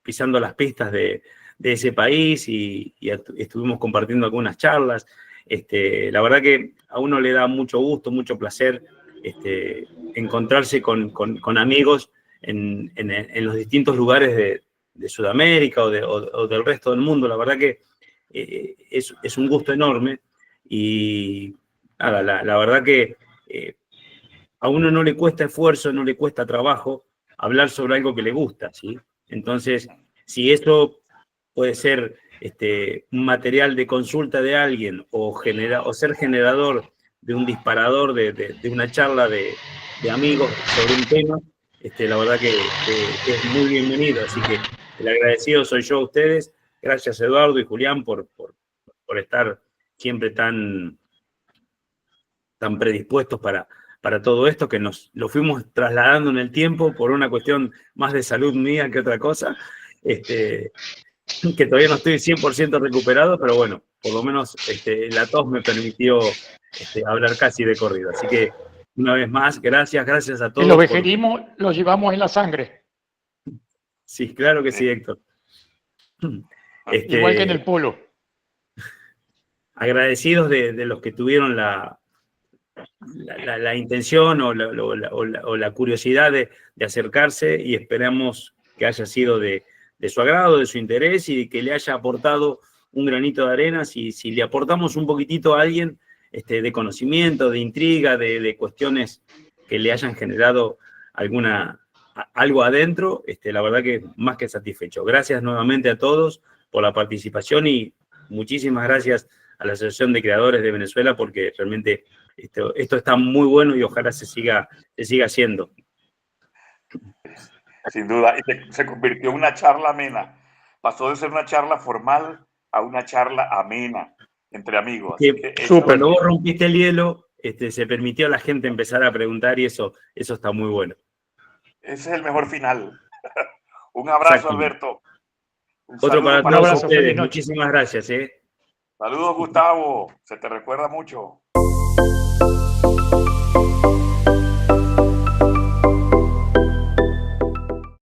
pisando las pistas de ese país y estuvimos compartiendo algunas charlas. La verdad que a uno le da mucho gusto, mucho placer encontrarse con amigos en los distintos lugares de Sudamérica o del resto del mundo. La verdad que es un gusto enorme y nada, la verdad que a uno no le cuesta esfuerzo, no le cuesta trabajo hablar sobre algo que le gusta, ¿sí? Entonces, si eso puede ser un material de consulta de alguien o ser generador de un disparador de una charla de amigos sobre un tema, la verdad que es muy bienvenido. Así que el agradecido soy yo a ustedes. Gracias, Eduardo y Julián, por estar siempre tan predispuestos para todo esto, que nos lo fuimos trasladando en el tiempo por una cuestión más de salud mía que otra cosa, que todavía no estoy 100% recuperado, pero bueno, por lo menos la tos me permitió hablar casi de corrido. Así que, una vez más, gracias a todos. El ovejerismo lo llevamos en la sangre. Sí, claro que sí, Héctor. Igual que en el polo. Agradecidos de los que tuvieron la intención o la curiosidad de acercarse, y esperamos que haya sido de su agrado, de su interés, y que le haya aportado un granito de arena. Si le aportamos un poquitito a alguien de conocimiento, de intriga, de cuestiones que le hayan generado algo adentro, la verdad que más que satisfecho. Gracias nuevamente a todos por la participación y muchísimas gracias a la Asociación de Creadores de Venezuela, porque realmente esto está muy bueno y ojalá se siga haciendo. Sin duda, y se convirtió en una charla amena. Pasó de ser una charla formal a una charla amena entre amigos. Así que cuando vos rompiste el hielo, se permitió a la gente empezar a preguntar, y eso está muy bueno. Ese es el mejor final. Un abrazo, Alberto. Otro para todos ustedes. Muchísimas gracias. Saludos, Gustavo. Se te recuerda mucho.